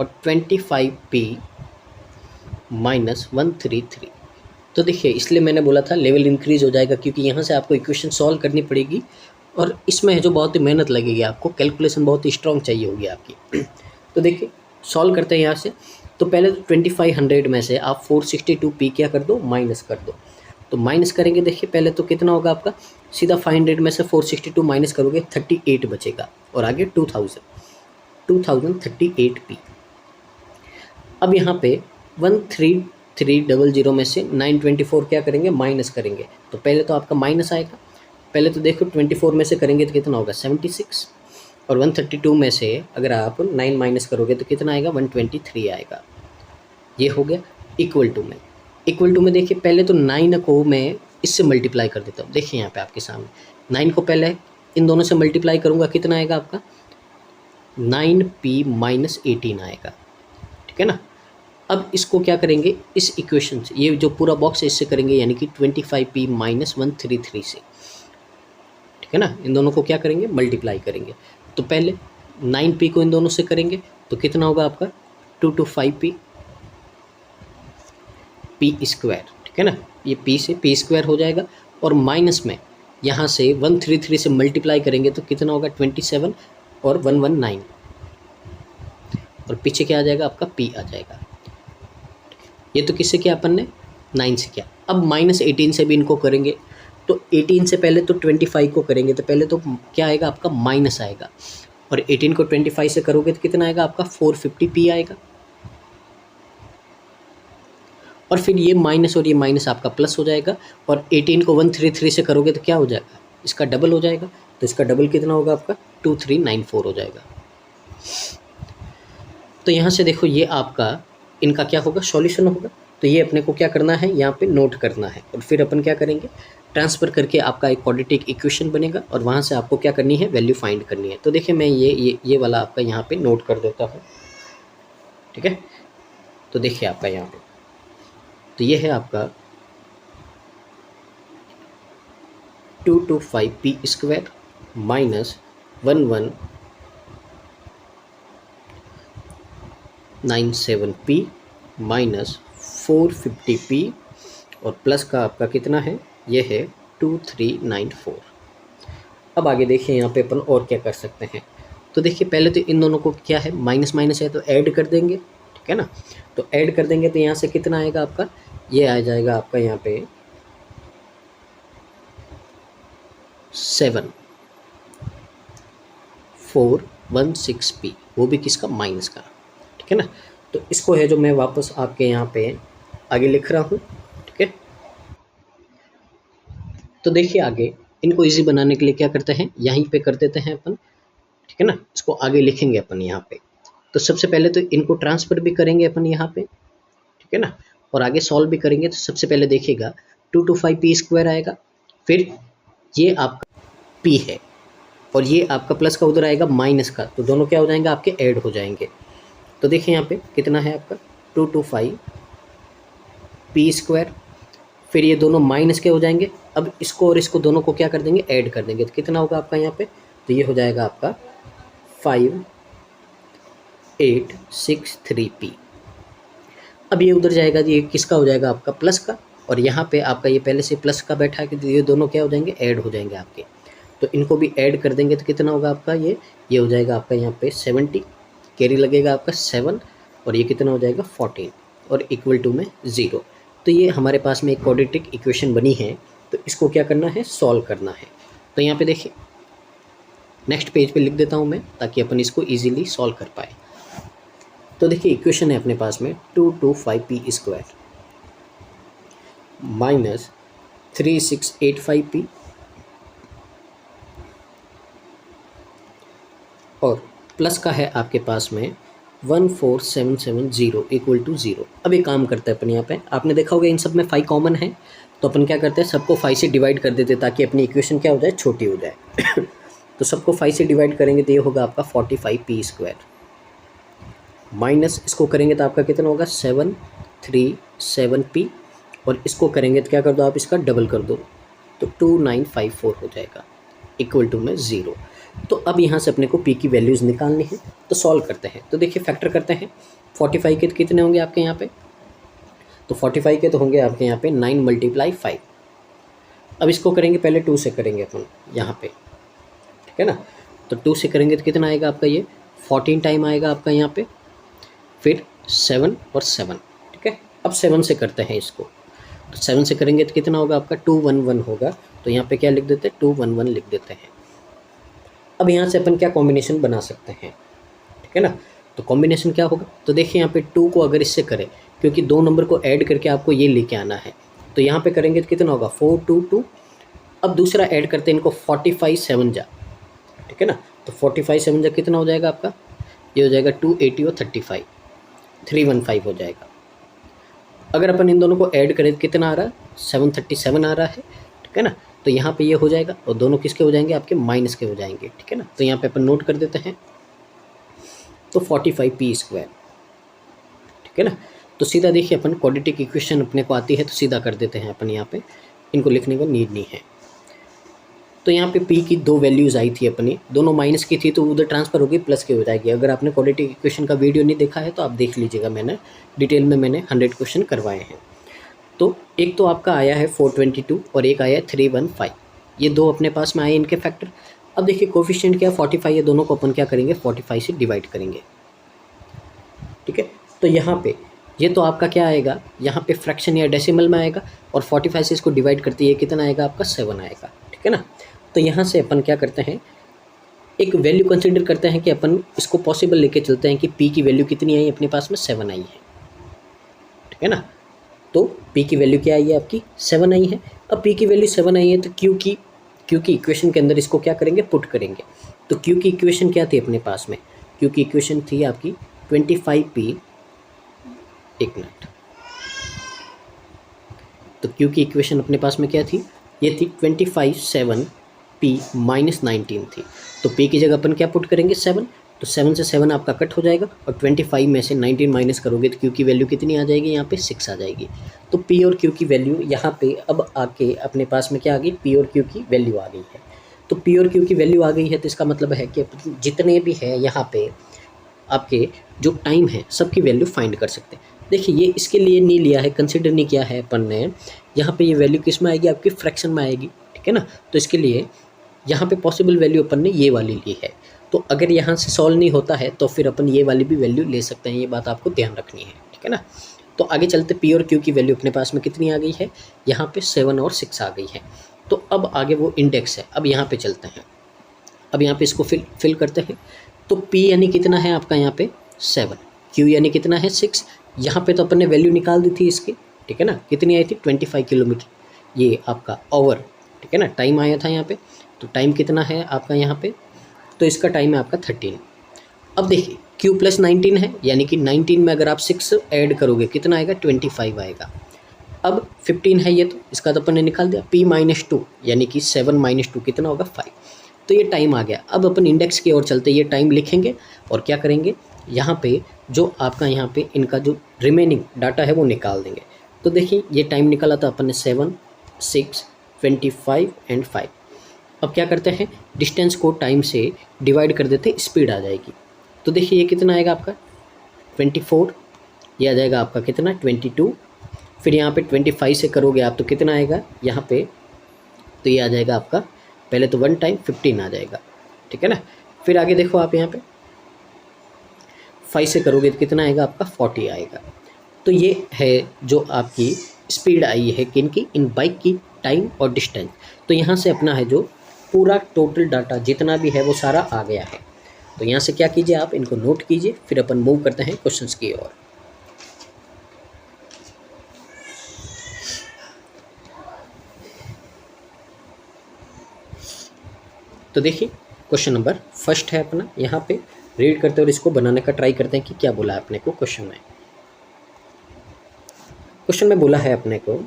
और 25p-133। तो देखिए इसलिए मैंने बोला था लेवल इंक्रीज़ हो जाएगा, क्योंकि यहाँ से आपको इक्वेशन सॉल्व करनी पड़ेगी, और इसमें है जो बहुत ही मेहनत लगेगी आपको, कैलकुलेशन बहुत ही स्ट्रॉन्ग चाहिए होगी आपकी। तो देखिए सॉल्व करते हैं यहाँ से। तो पहले तो 2500 में से आप 462p क्या कर दो, माइनस कर दो। तो माइनस करेंगे, देखिए पहले तो कितना होगा आपका, सीधा 500 में से 462 माइनस करोगे 38 बचेगा, और आगे 2038p। अब यहाँ पे 13300 में से 924 क्या करेंगे, माइनस करेंगे। तो पहले तो आपका माइनस आएगा, पहले तो देखो 24 में से करेंगे तो कितना होगा 76, और 132 में से अगर आप 9 माइनस करोगे तो कितना आएगा 123 आएगा। ये हो गया। इक्वल टू में, इक्वल टू में देखिए पहले तो 9 को मैं इससे मल्टीप्लाई कर देता हूँ। देखिए यहाँ पे आपके सामने 9 को पहले इन दोनों से मल्टीप्लाई करूँगा, कितना आएगा आपका 9p माइनस 18 आएगा, ठीक है ना। अब इसको क्या करेंगे, इस इक्वेशन से, ये जो पूरा बॉक्स है इससे करेंगे, यानी कि 25p माइनस 133 से, ठीक है ना। इन दोनों को क्या करेंगे, मल्टीप्लाई करेंगे। तो पहले 9p को इन दोनों से करेंगे तो कितना होगा आपका 225p p स्क्वायर, ठीक है ना। ये p से p स्क्वायर हो जाएगा, और माइनस में यहाँ से 133 से मल्टीप्लाई करेंगे तो कितना होगा 27 और 119, और पीछे क्या आ जाएगा आपका p आ जाएगा। ये तो किससे किया अपन ने, 9 से किया। अब माइनस 18 से भी इनको करेंगे, तो 18 से पहले तो 25 को करेंगे तो पहले तो क्या आएगा आपका माइनस आएगा, और 18 को 25 से करोगे तो कितना आएगा आपका 450p आएगा, और फिर ये माइनस और ये माइनस आपका प्लस हो जाएगा, और 18 को 133 से करोगे तो क्या हो जाएगा, इसका डबल हो जाएगा, तो इसका डबल कितना होगा आपका 2394 हो जाएगा। तो यहाँ से देखो ये आपका इनका क्या होगा, सॉल्यूशन होगा। तो ये अपने को क्या करना है, यहाँ पे नोट करना है, और फिर अपन क्या करेंगे, ट्रांसफ़र करके आपका एक क्वाड्रेटिक इक्वेशन बनेगा, और वहाँ से आपको क्या करनी है, वैल्यू फाइंड करनी है। तो देखिए मैं ये वाला आपका यहाँ पे नोट कर देता हूँ, ठीक है। तो देखिए आपका यहाँ पे, तो ये है आपका 225p square minus 1197p minus 450p, और प्लस का आपका कितना है, ये है 2394। अब आगे देखिए यहाँ पे अपन और क्या कर सकते हैं। तो देखिए पहले तो इन दोनों को क्या है, माइनस माइनस है तो ऐड कर देंगे, ठीक है ना। तो ऐड कर देंगे तो यहाँ से कितना आएगा आपका, ये आ जाएगा आपका यहाँ पे 7416p, वो भी किसका, माइनस का, ठीक है ना। तो इसको है जो मैं वापस आपके यहाँ पे आगे लिख रहा हूँ, ठीक है। तो देखिए आगे इनको इजी बनाने के लिए क्या करते हैं, यहीं पे कर देते हैं अपन, ठीक है ना। इसको आगे लिखेंगे अपन यहाँ पे। तो सबसे पहले तो इनको ट्रांसफ़र भी करेंगे अपन यहाँ पे, ठीक है ना, और आगे सॉल्व भी करेंगे। तो सबसे पहले देखिएगा 225p स्क्वायर आएगा, फिर ये आपका p है, और ये आपका प्लस का उधर आएगा माइनस का, तो दोनों क्या हो जाएंगे आपके ऐड हो जाएंगे। तो देखिए यहाँ पे कितना है आपका 225p स्क्वायर, फिर ये दोनों माइनस के हो जाएंगे। अब इसको और इसको दोनों को क्या कर देंगे, ऐड कर देंगे, तो कितना होगा आपका यहाँ पे, तो ये हो जाएगा आपका 5863p। अब ये उधर जाएगा, ये किसका हो जाएगा आपका प्लस का, और यहाँ पे आपका ये पहले से प्लस का बैठा है कि ये दोनों क्या हो जाएंगे, ऐड हो जाएंगे आपके। तो इनको भी ऐड कर देंगे तो कितना होगा आपका, ये हो जाएगा आपका यहाँ पे 70, कैरी लगेगा आपका 7, और ये कितना हो जाएगा 14, और इक्वल टू में 0। तो ये हमारे पास में एक क्वाड्रेटिक इक्वेशन बनी है, तो इसको क्या करना है, सॉल्व करना है। तो यहाँ पे देखिए नेक्स्ट पेज पे लिख देता हूँ मैं, ताकि अपन इसको ईजिली सॉल्व कर पाए। तो देखिए इक्वेशन है अपने पास में 225p स्क्वायर माइनस 3685p और प्लस का है आपके पास में 14770 इक्वल टू 0। अब एक काम करते हैं अपन यहाँ पे, आपने देखा होगा इन सब में 5 कॉमन है, तो अपन क्या करते हैं, सबको 5 से डिवाइड कर देते हैं ताकि अपनी इक्वेशन क्या हो जाए, छोटी हो जाए। तो सबको 5 से डिवाइड करेंगे तो ये होगा आपका 45p स्क्वायर, माइनस इसको करेंगे तो आपका कितना होगा 737p, और इसको करेंगे तो क्या कर दो आप, इसका डबल कर दो तो 2954 हो जाएगा, इक्वल टू में 0। तो अब यहाँ से अपने को p की वैल्यूज़ निकालनी है, तो सॉल्व करते हैं। तो देखिए फैक्टर करते हैं, 45 के तो कितने होंगे आपके यहाँ पे, तो 45 के तो होंगे आपके यहाँ पे 9 × 5। अब इसको करेंगे पहले 2 से करेंगे अपन यहाँ पे, ठीक है ना। तो 2 से करेंगे तो कितना आएगा आपका, ये 14 टाइम आएगा आपका यहाँ पे, फिर 7 और 7, ठीक है। अब 7 से करते हैं इसको, तो 7 से करेंगे तो कितना होगा आपका 211 होगा, तो यहाँ पे क्या लिख देते हैं 211 लिख देते हैं। अब यहाँ से अपन क्या कॉम्बिनेशन बना सकते हैं, ठीक है ना। तो कॉम्बिनेशन क्या होगा, तो देखिए यहाँ पे 2 को अगर इससे करें, क्योंकि 2 नंबर को ऐड करके आपको ये लेके आना है, तो यहाँ पे करेंगे तो कितना होगा 422 अब दूसरा ऐड करते हैं इनको 45 7 जा, ठीक है ना। तो 45 7 जा कितना हो जाएगा आपका, ये हो जाएगा 280 और 35 315 हो जाएगा। अगर अपन इन दोनों को ऐड करें तो कितना आ रहा है, 737 आ रहा है, ठीक है ना। तो यहाँ पे ये हो जाएगा और दोनों किसके हो जाएंगे, आपके माइनस के हो जाएंगे, ठीक है ना। तो यहाँ पे अपन नोट कर देते हैं, तो 45p², ठीक है ना। तो सीधा देखिए अपन क्वाड्रेटिक इक्वेशन अपने को आती है तो सीधा कर देते हैं अपन, यहाँ पे इनको लिखने का नीड नहीं है। तो यहाँ पे p की दो वैल्यूज़ आई थी अपनी, दोनों माइनस की थी तो उधर ट्रांसफ़र होगी प्लस की हो जाएगी। अगर आपने क्वाड्रेटिक इक्वेशन का वीडियो नहीं देखा है तो आप देख लीजिएगा, मैंने डिटेल में मैंने 100 क्वेश्चन करवाए हैं। तो एक तो आपका आया है 422 और एक आया है 315, ये दो अपने पास में आए इनके फैक्टर। अब देखिए कोफिशिएंट क्या 45 है, दोनों को अपन क्या करेंगे 45 से डिवाइड करेंगे, ठीक है। तो यहाँ पे ये तो आपका क्या आएगा, यहाँ पे फ्रैक्शन या डेसिमल में आएगा और 45 से इसको डिवाइड करती है कितना आएगा आपका 7 आएगा, ठीक है ना। तो यहाँ से अपन क्या करते हैं, एक वैल्यू कंसिडर करते हैं कि अपन इसको पॉसिबल लेके चलते हैं कि p की वैल्यू कितनी आई अपने पास में 7 आई है, ठीक है ना। तो p की वैल्यू क्या आई है आपकी 7 आई है। अब p की वैल्यू 7 आई है तो q की इक्वेशन के अंदर इसको क्या करेंगे पुट करेंगे। तो q की इक्वेशन क्या थी अपने पास में, q की इक्वेशन थी आपकी 25p, एक मिनट, तो q की इक्वेशन अपने पास में क्या थी, ये थी 25 7 p - 19 थी। तो p की जगह अपन क्या पुट करेंगे 7, तो 7 से 7 आपका कट हो जाएगा और 25 में से 19 माइनस करोगे तो q की वैल्यू कितनी आ जाएगी, यहाँ पे 6 आ जाएगी। तो p और q की वैल्यू यहाँ पे अब आके अपने पास में क्या आ गई, p और q की वैल्यू आ गई है। तो p और q की वैल्यू आ गई है तो इसका मतलब है कि जितने भी है यहाँ पे आपके जो टाइम है सबकी वैल्यू फाइंड कर सकते हैं। देखिए ये इसके लिए नहीं लिया है, कंसिडर नहीं किया है अपन ने, यहाँ पे ये वैल्यू किस में आएगी आपकी फ्रैक्शन में आएगी, ठीक है ना। तो इसके लिए यहाँ पे पॉसिबल वैल्यू अपन ने ये वाली ली है। तो अगर यहाँ से सॉल्व नहीं होता है तो फिर अपन ये वाली भी वैल्यू ले सकते हैं, ये बात आपको ध्यान रखनी है, ठीक है ना। तो आगे चलते p और q की वैल्यू अपने पास में कितनी आ गई है, यहाँ पे 7 और 6 आ गई है। तो अब आगे वो इंडेक्स है, अब यहाँ पे चलते हैं, अब यहाँ पे इसको फिल करते हैं। तो p यानी कितना है आपका यहाँ पे 7, q यानी कितना है 6, यहाँ पे तो अपन ने वैल्यू निकाल दी थी इसकी, ठीक है ना। कितनी आई थी 25 किलोमीटर, ये आपका ओवर, ठीक है ना, टाइम आया था यहाँ पे। तो टाइम कितना है आपका यहाँ पे, तो इसका टाइम है आपका 13। अब देखिए q + 19 है, यानी कि 19 में अगर आप 6 ऐड करोगे कितना आएगा 25 आएगा। अब 15 है ये, तो इसका तो अपन ने निकाल दिया। p - 2 यानी कि 7 - 2 कितना होगा 5। तो ये टाइम आ गया। अब अपन इंडेक्स की ओर चलते, ये टाइम लिखेंगे और क्या करेंगे, यहाँ पे जो आपका यहाँ पे इनका जो रिमेनिंग डाटा है वो निकाल देंगे। तो देखिए ये टाइम निकाला था अपन ने 7 6 25 एंड 5। अब क्या करते हैं, डिस्टेंस को टाइम से डिवाइड कर देते, स्पीड आ जाएगी। तो देखिए ये कितना आएगा आपका 24, ये आ जाएगा आपका कितना 22, फिर यहाँ पे 25 से करोगे आप तो कितना आएगा यहाँ पे, तो ये आ जाएगा आपका पहले तो 1 टाइम 15 आ जाएगा, ठीक है ना। फिर आगे देखो आप यहाँ पे 5 से करोगे तो कितना आएगा आपका 40 आएगा। तो ये है जो आपकी स्पीड आई है किनकी, इन बाइक की, टाइम और डिस्टेंस। तो यहाँ से अपना है जो पूरा टोटल डाटा जितना भी है वो सारा आ गया है। तो यहाँ से क्या कीजिए आप इनको नोट कीजिए, फिर अपन मूव करते हैं क्वेश्चंस की ओर। तो देखिए क्वेश्चन नंबर फर्स्ट है अपना, यहाँ पे रीड करते हैं और इसको बनाने का ट्राई करते हैं कि क्या बोला है अपने को क्वेश्चन में। क्वेश्चन में बोला है अपने को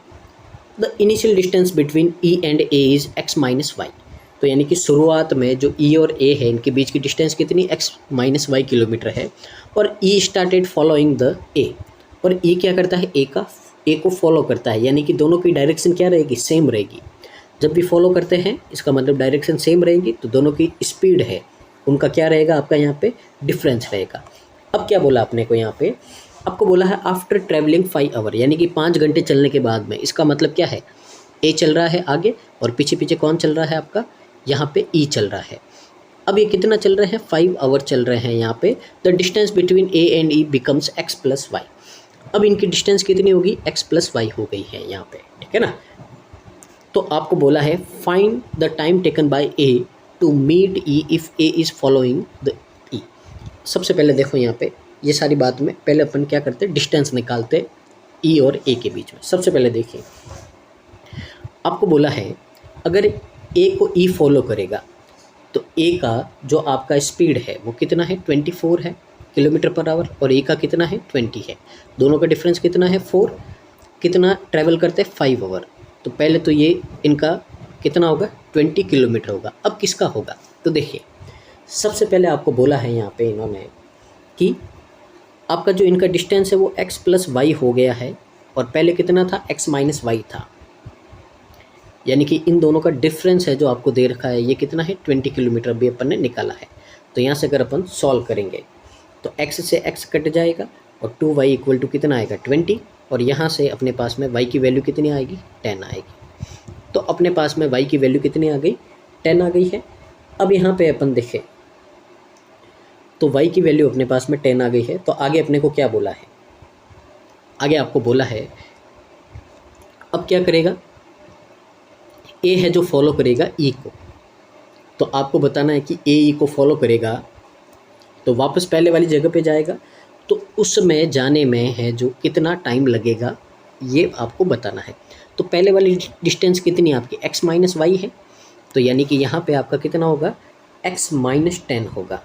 the initial distance between E and A is x - y। तो यानी कि शुरुआत में जो ई और ए है इनके बीच की डिस्टेंस कितनी x - y किलोमीटर है, और ई स्टार्टेड फॉलोइंग द ए, और ई क्या करता है ए को फॉलो करता है, यानी कि दोनों की डायरेक्शन क्या रहेगी सेम रहेगी। जब भी फॉलो करते हैं इसका मतलब डायरेक्शन सेम रहेगी, तो दोनों की स्पीड है उनका क्या रहेगा आपका यहाँ पे डिफरेंस रहेगा। अब क्या बोला अपने को यहाँ पे, आपको बोला है आफ्टर ट्रैवलिंग 5 आवर, यानी कि 5 घंटे चलने के बाद में। इसका मतलब क्या है, ए चल रहा है आगे और पीछे पीछे कौन चल रहा है आपका यहाँ पे ई चल रहा है। अब ये कितना चल रहे हैं 5 आवर चल रहे हैं यहाँ पे। The distance between A and E becomes x + y। अब इनकी डिस्टेंस कितनी होगी x + y हो गई है यहाँ पे, ठीक है ना। तो आपको बोला है find the time taken by A to meet E if A is following the E. सबसे पहले देखो यहाँ पे ये सारी बात में पहले अपन क्या करते हैं, डिस्टेंस निकालते ई और ए के बीच में। सबसे पहले देखिए आपको बोला है अगर ए को ई फॉलो करेगा तो ए का जो आपका स्पीड है वो कितना है 24 है किलोमीटर पर आवर, और ए का कितना है 20 है। दोनों का डिफरेंस कितना है 4। कितना ट्रैवल करते हैं 5 आवर। तो पहले तो ये इनका कितना होगा 20 किलोमीटर होगा। अब किसका होगा तो देखिए, सबसे पहले आपको बोला है यहाँ पे इन्होंने कि आपका जो इनका डिस्टेंस है वो x प्लस वाई हो गया है, और पहले कितना था x माइनस वाई था, यानी कि इन दोनों का डिफरेंस है जो आपको दे रखा है ये कितना है 20 किलोमीटर भी अपन ने निकाला है। तो यहाँ से अगर अपन सॉल्व करेंगे तो x से x कट जाएगा और 2y इक्वल टू कितना आएगा 20, और यहाँ से अपने पास में y की वैल्यू कितनी आएगी 10 आएगी। तो अपने पास में y की वैल्यू कितनी आ गई 10 आ गई है। अब यहाँ पे अपन देखें तो y की वैल्यू अपने पास में 10 आ गई है। तो आगे अपने को क्या बोला है, आगे आपको बोला है अब क्या करेगा, ए है जो फॉलो करेगा ई को। तो आपको बताना है कि ए ई को फॉलो करेगा तो वापस पहले वाली जगह पे जाएगा, तो उसमें जाने में है जो कितना टाइम लगेगा ये आपको बताना है। तो पहले वाली डिस्टेंस कितनी आपकी x माइनस वाई है, तो यानी कि यहाँ पे आपका कितना होगा x माइनस 10 होगा।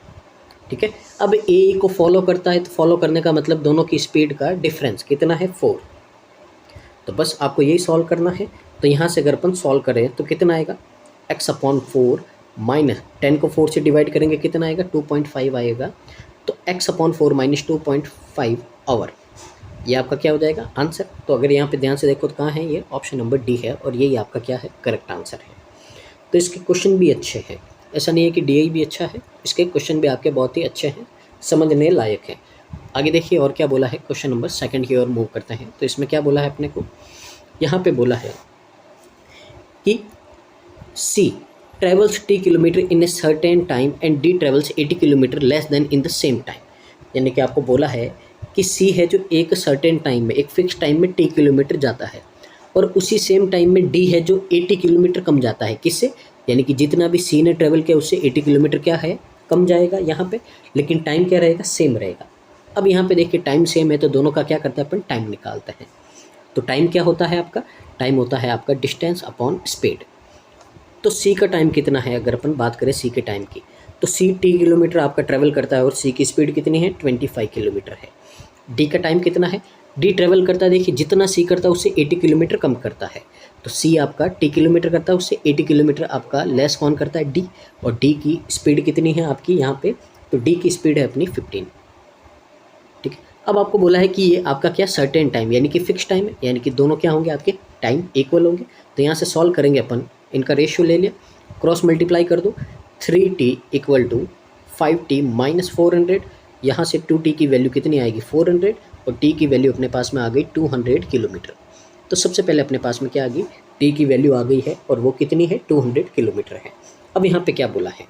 ठीक है, अब ए ई को फॉलो करता है तो फॉलो करने का मतलब दोनों की स्पीड का डिफरेंस कितना है 4। तो बस आपको यही सॉल्व करना है। तो यहाँ से अगर अपन सॉल्व करें तो कितना आएगा x/4 माइनस 10 को 4 से डिवाइड करेंगे कितना आएगा 2.5 आएगा। तो x/4 माइनस 2.5 आवर, ये आपका क्या हो जाएगा आंसर। तो अगर यहाँ पे ध्यान से देखो तो कहाँ है ये ऑप्शन नंबर डी है, और यही आपका क्या है करेक्ट आंसर है। तो इसके क्वेश्चन भी अच्छे हैं, ऐसा नहीं है कि डी भी अच्छा है, इसके क्वेश्चन भी आपके बहुत ही अच्छे हैं, समझने लायक है। आगे देखिए और क्या बोला है, क्वेश्चन नंबर 2 की ओर मूव करते हैं। तो इसमें क्या बोला है अपने को, यहाँ पे बोला है कि C travels t kilometre in a certain time and D travels 80 kilometre less than in the same time. यानी कि आपको बोला है कि सी है जो एक सर्टेन टाइम में, एक फिक्स टाइम में t किलोमीटर जाता है, और उसी सेम टाइम में डी है जो 80 किलोमीटर कम जाता है। किससे, यानी कि जितना भी सी ने ट्रेवल किया उससे 80 किलोमीटर क्या है कम जाएगा यहाँ पे, लेकिन टाइम क्या रहेगा सेम रहेगा। अब यहाँ पे देखिए टाइम सेम है तो दोनों का क्या करते हैं अपन टाइम निकालते हैं। तो टाइम क्या होता है आपका, टाइम होता है आपका डिस्टेंस अपॉन स्पीड। तो सी का टाइम कितना है, अगर अपन बात करें सी के टाइम की, तो सी t किलोमीटर आपका ट्रैवल करता है और सी की स्पीड कितनी है 25 किलोमीटर है। डी का टाइम कितना है, डी ट्रैवल करता है, देखिए जितना सी करता है उससे 80 किलोमीटर कम करता है। तो सी आपका t किलोमीटर करता है उससे 80 किलोमीटर आपका लेस कौन करता है डी, और डी की स्पीड कितनी है आपकी यहाँ पे, तो डी की स्पीड है अपनी 15। ठीक है, अब आपको बोला है कि ये आपका क्या सर्टेन टाइम यानी कि फिक्स टाइम है, यानी कि दोनों क्या होंगे आपके टाइम इक्वल होंगे। तो यहाँ से सॉल्व करेंगे अपन, इनका रेशियो ले लिया, क्रॉस मल्टीप्लाई कर दो, 3t equal to 5t minus 400। यहाँ से 2t की वैल्यू कितनी आएगी 400, और t की वैल्यू अपने पास में आ गई 200 किलोमीटर। तो सबसे पहले अपने पास में क्या आ गई t की वैल्यू आ गई है, और वो कितनी है 200 किलोमीटर है। अब यहाँ पे क्या बोला है,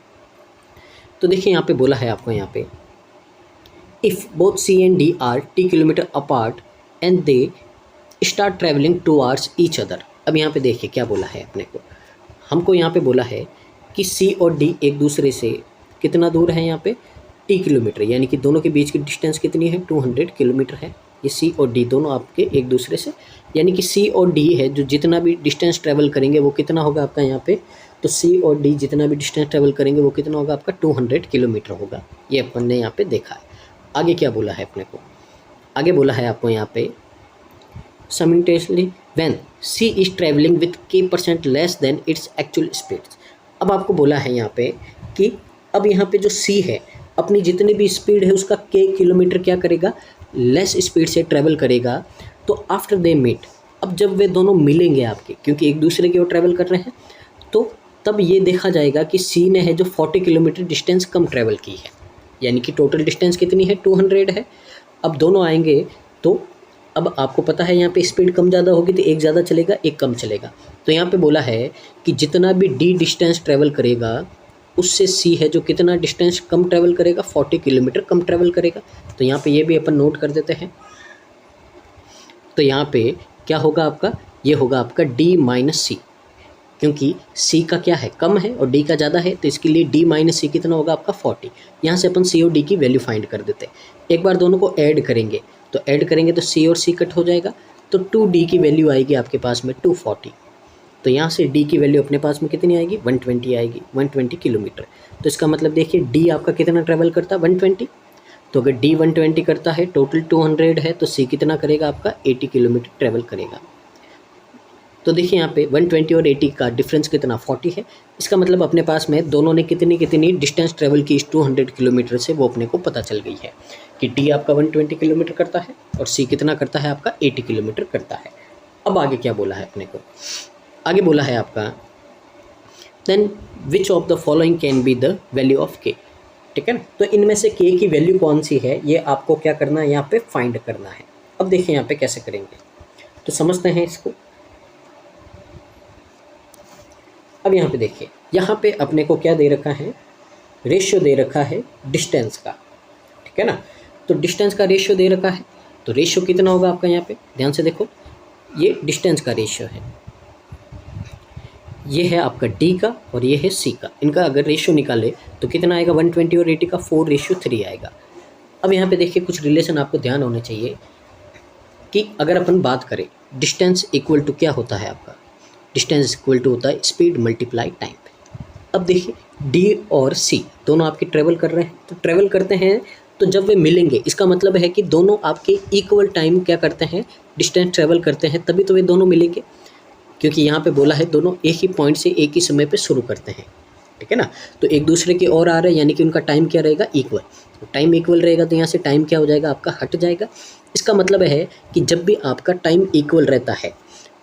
तो देखिए यहाँ पे बोला है आपको यहाँ पे if both C and D are t kilometre apart and they start travelling towards each other. अब यहाँ पे देखिए क्या बोला है अपने को, हमको यहाँ पे बोला है कि सी और डी एक दूसरे से कितना दूर है यहाँ पे t किलोमीटर, यानी कि दोनों के बीच की डिस्टेंस कितनी है 200 किलोमीटर है। ये सी और डी दोनों आपके एक दूसरे से, यानी कि सी और डी है जो जितना भी डिस्टेंस ट्रैवल करेंगे वो कितना होगा आपका यहाँ पे, तो सी और डी जितना भी डिस्टेंस ट्रैवल करेंगे वो कितना होगा आपका 200 किलोमीटर होगा। ये अपन ने यहाँ पे देखा है। आगे क्या बोला है अपने को, आगे बोला है आपको यहाँ पे simultaneously when c is traveling with k% less than its actual speed। अब आपको बोला है यहाँ पे कि अब यहाँ पे जो c है अपनी जितनी भी स्पीड है उसका k किलोमीटर क्या करेगा लेस स्पीड से ट्रैवल करेगा। तो आफ्टर दे मीट, अब जब वे दोनों मिलेंगे आपके, क्योंकि एक दूसरे की ओर ट्रैवल कर रहे हैं, तो तब ये देखा जाएगा कि c ने है जो 40 किलोमीटर डिस्टेंस कम ट्रैवल की है, यानी कि टोटल डिस्टेंस कितनी है 200 है। अब दोनों आएंगे तो अब आपको पता है यहाँ पे स्पीड कम ज़्यादा होगी तो एक ज़्यादा चलेगा एक कम चलेगा। तो यहाँ पे बोला है कि जितना भी डी डिस्टेंस ट्रैवल करेगा उससे सी है जो कितना डिस्टेंस कम ट्रैवल करेगा 40 किलोमीटर कम ट्रैवल करेगा। तो यहाँ पे ये भी अपन नोट कर देते हैं। तो यहाँ पे क्या होगा आपका, ये होगा आपका डी माइनस सी, क्योंकि सी का क्या है कम है और डी का ज़्यादा है, तो इसके लिए डी माइनस सी कितना होगा आपका 40। यहाँ से अपन सी और डी की वैल्यू फाइंड कर देते हैं। एक बार दोनों को ऐड करेंगे तो सी और सी कट हो जाएगा, तो 2d की वैल्यू आएगी आपके पास में 240। तो यहाँ से डी की वैल्यू अपने पास में कितनी आएगी, 120 आएगी, 120 किलोमीटर। तो इसका मतलब देखिए डी आपका कितना ट्रैवल करता है, 120। तो अगर डी 120 करता है, टोटल 200 है, तो सी कितना करेगा आपका, 80 किलोमीटर ट्रैवल करेगा। तो देखिए यहाँ पे 120 और 80 का डिफरेंस कितना, 40 है। इसका मतलब अपने पास में दोनों ने कितनी डिस्टेंस ट्रैवल की इस 200 किलोमीटर से, वो अपने को पता चल गई है कि डी आपका 120 किलोमीटर करता है और सी कितना करता है आपका, 80 किलोमीटर करता है। अब आगे क्या बोला है अपने को, आगे बोला है आपका then which of the following can be the value of K, ठीक है ना। तो इनमें से के की वैल्यू कौन सी है, ये आपको क्या करना है, यहाँ पे फाइंड करना है। अब देखिए यहाँ पे कैसे करेंगे, तो समझते हैं इसको। अब यहाँ पे देखिए, यहाँ पे अपने को क्या दे रखा है, रेशियो दे रखा है डिस्टेंस का, ठीक है ना। तो डिस्टेंस का रेशियो दे रखा है, तो रेशियो कितना होगा आपका, यहाँ पे ध्यान से देखो, ये डिस्टेंस का रेशियो है, ये है आपका डी का और ये है सी का। इनका अगर रेशियो निकाले तो कितना आएगा, 120 और 80 का 4:3 आएगा। अब यहाँ पे देखिए कुछ रिलेशन आपको ध्यान होने चाहिए कि अगर अपन बात करें, डिस्टेंस इक्वल टू क्या होता है आपका, डिस्टेंस इक्वल टू होता है स्पीड मल्टीप्लाई टाइम। अब देखिए डी और सी दोनों आपके ट्रेवल कर रहे हैं, तो ट्रेवल करते हैं, तो जब वे मिलेंगे इसका मतलब है कि दोनों आपके इक्वल टाइम क्या करते हैं, डिस्टेंस ट्रेवल करते हैं, तभी तो वे दोनों मिलेंगे। क्योंकि यहाँ पे बोला है दोनों एक ही पॉइंट से एक ही समय पे शुरू करते हैं, ठीक है ना। तो एक दूसरे की ओर आ रहे हैं, यानी कि उनका टाइम क्या रहेगा, इक्वल। तो टाइम इक्वल रहेगा, तो यहाँ से टाइम क्या हो जाएगा आपका, हट जाएगा। इसका मतलब है कि जब भी आपका टाइम इक्वल रहता है,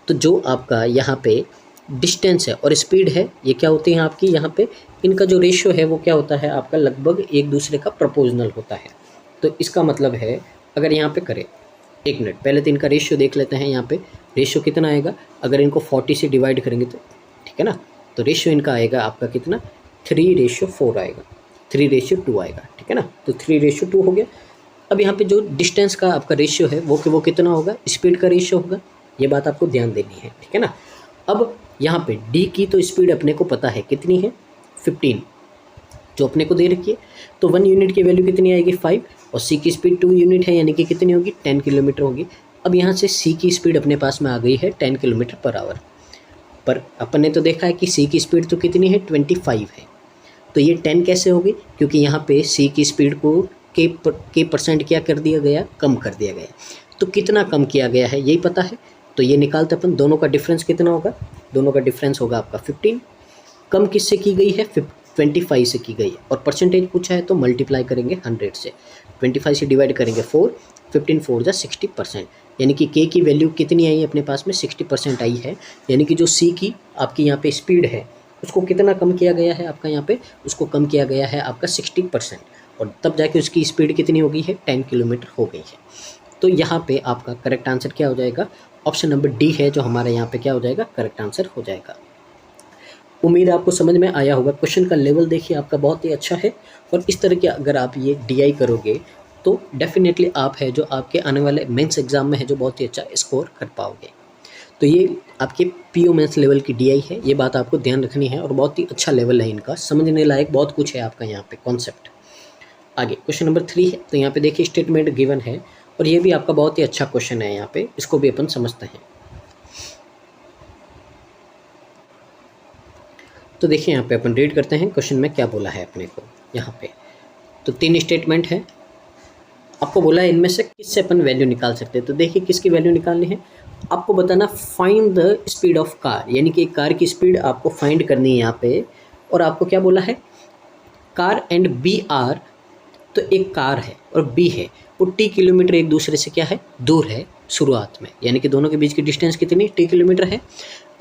तो जो आपका यहाँ पे डिस्टेंस है और स्पीड है, ये क्या होती है आपकी, यहाँ पे इनका जो रेशियो है वो क्या होता है आपका, लगभग एक दूसरे का प्रोपोर्शनल होता है। तो इसका मतलब है, अगर यहाँ पे करें, एक मिनट पहले तो इनका रेशियो देख लेते हैं। यहाँ पे रेशियो कितना आएगा, अगर इनको 40 से डिवाइड करेंगे तो, ठीक है ना, तो रेशियो इनका आएगा आपका कितना, 3:4 आएगा, 3:2 आएगा, ठीक है ना। तो 3:2 हो गया। अब यहाँ पे जो डिस्टेंस का आपका रेशियो है वो कितना होगा, स्पीड का रेशियो होगा। ये बात आपको ध्यान देनी है, ठीक है ना। अब यहाँ पे डी की तो स्पीड अपने को पता है कितनी है, 15 जो अपने को दे रखी है। तो 1 यूनिट की वैल्यू कितनी आएगी, 5, और सी की स्पीड 2 यूनिट है, यानी कि कितनी होगी, 10 किलोमीटर होगी। अब यहाँ से सी की स्पीड अपने पास में आ गई है 10 किलोमीटर पर आवर, पर अपन ने तो देखा है कि सी की स्पीड तो कितनी है, 25 है। तो ये 10 कैसे होगी, क्योंकि यहाँ पे सी की स्पीड को के परसेंट क्या कर दिया गया, कम कर दिया गया। तो कितना कम किया गया है यही पता है, तो ये निकालते अपन, दोनों का डिफरेंस कितना होगा, दोनों का डिफरेंस होगा आपका 15। कम किससे की गई है, 25 से की गई है, और परसेंटेज पूछा है तो मल्टीप्लाई करेंगे 100 से, 25 से डिवाइड करेंगे 4, 15 4 जा 60%, यानी कि के की वैल्यू कितनी आई है अपने पास में, 60% आई है। यानी कि जो सी की आपकी यहाँ पे स्पीड है उसको कितना कम किया गया है आपका, यहाँ पे उसको कम किया गया है आपका 60%, और तब जाके उसकी स्पीड कितनी हो गई है, 10 किलोमीटर हो गई है। तो यहाँ पे आपका करेक्ट आंसर क्या हो जाएगा, ऑप्शन नंबर डी है जो हमारे यहाँ पे क्या हो जाएगा, करेक्ट आंसर हो जाएगा। उम्मीद आपको समझ में आया होगा। क्वेश्चन का लेवल देखिए आपका बहुत ही अच्छा है, और इस तरह के अगर आप ये डीआई करोगे तो डेफिनेटली आप है जो आपके आने वाले मेंस एग्जाम में है जो बहुत ही अच्छा स्कोर कर पाओगे। तो ये आपके पीओ मेंस लेवल की डीआई है, ये बात आपको ध्यान रखनी है, और बहुत ही अच्छा लेवल है इनका, समझने लायक बहुत कुछ है आपका यहाँ पे कॉन्सेप्ट। आगे क्वेश्चन नंबर 3 है, तो यहाँ पे देखिए स्टेटमेंट गिवन है, और ये भी आपका बहुत ही अच्छा क्वेश्चन है यहाँ पे, इसको भी अपन समझते हैं। तो देखिए यहाँ पे अपन रीड करते हैं क्वेश्चन में क्या बोला है अपने को। यहाँ पे तो 3 स्टेटमेंट है, आपको बोला है इनमें से किससे अपन वैल्यू निकाल सकते हैं। तो देखिए किसकी वैल्यू निकालनी है, आपको बताना find the speed of car, यानी कि एक कार की स्पीड आपको फाइंड करनी है यहाँ पे। और आपको क्या बोला है, कार एंड बी आर, तो एक कार है और बी है, वो टी किलोमीटर एक दूसरे से क्या है, दूर है शुरुआत में, यानी कि दोनों के बीच की डिस्टेंस कितनी, टी किलोमीटर है।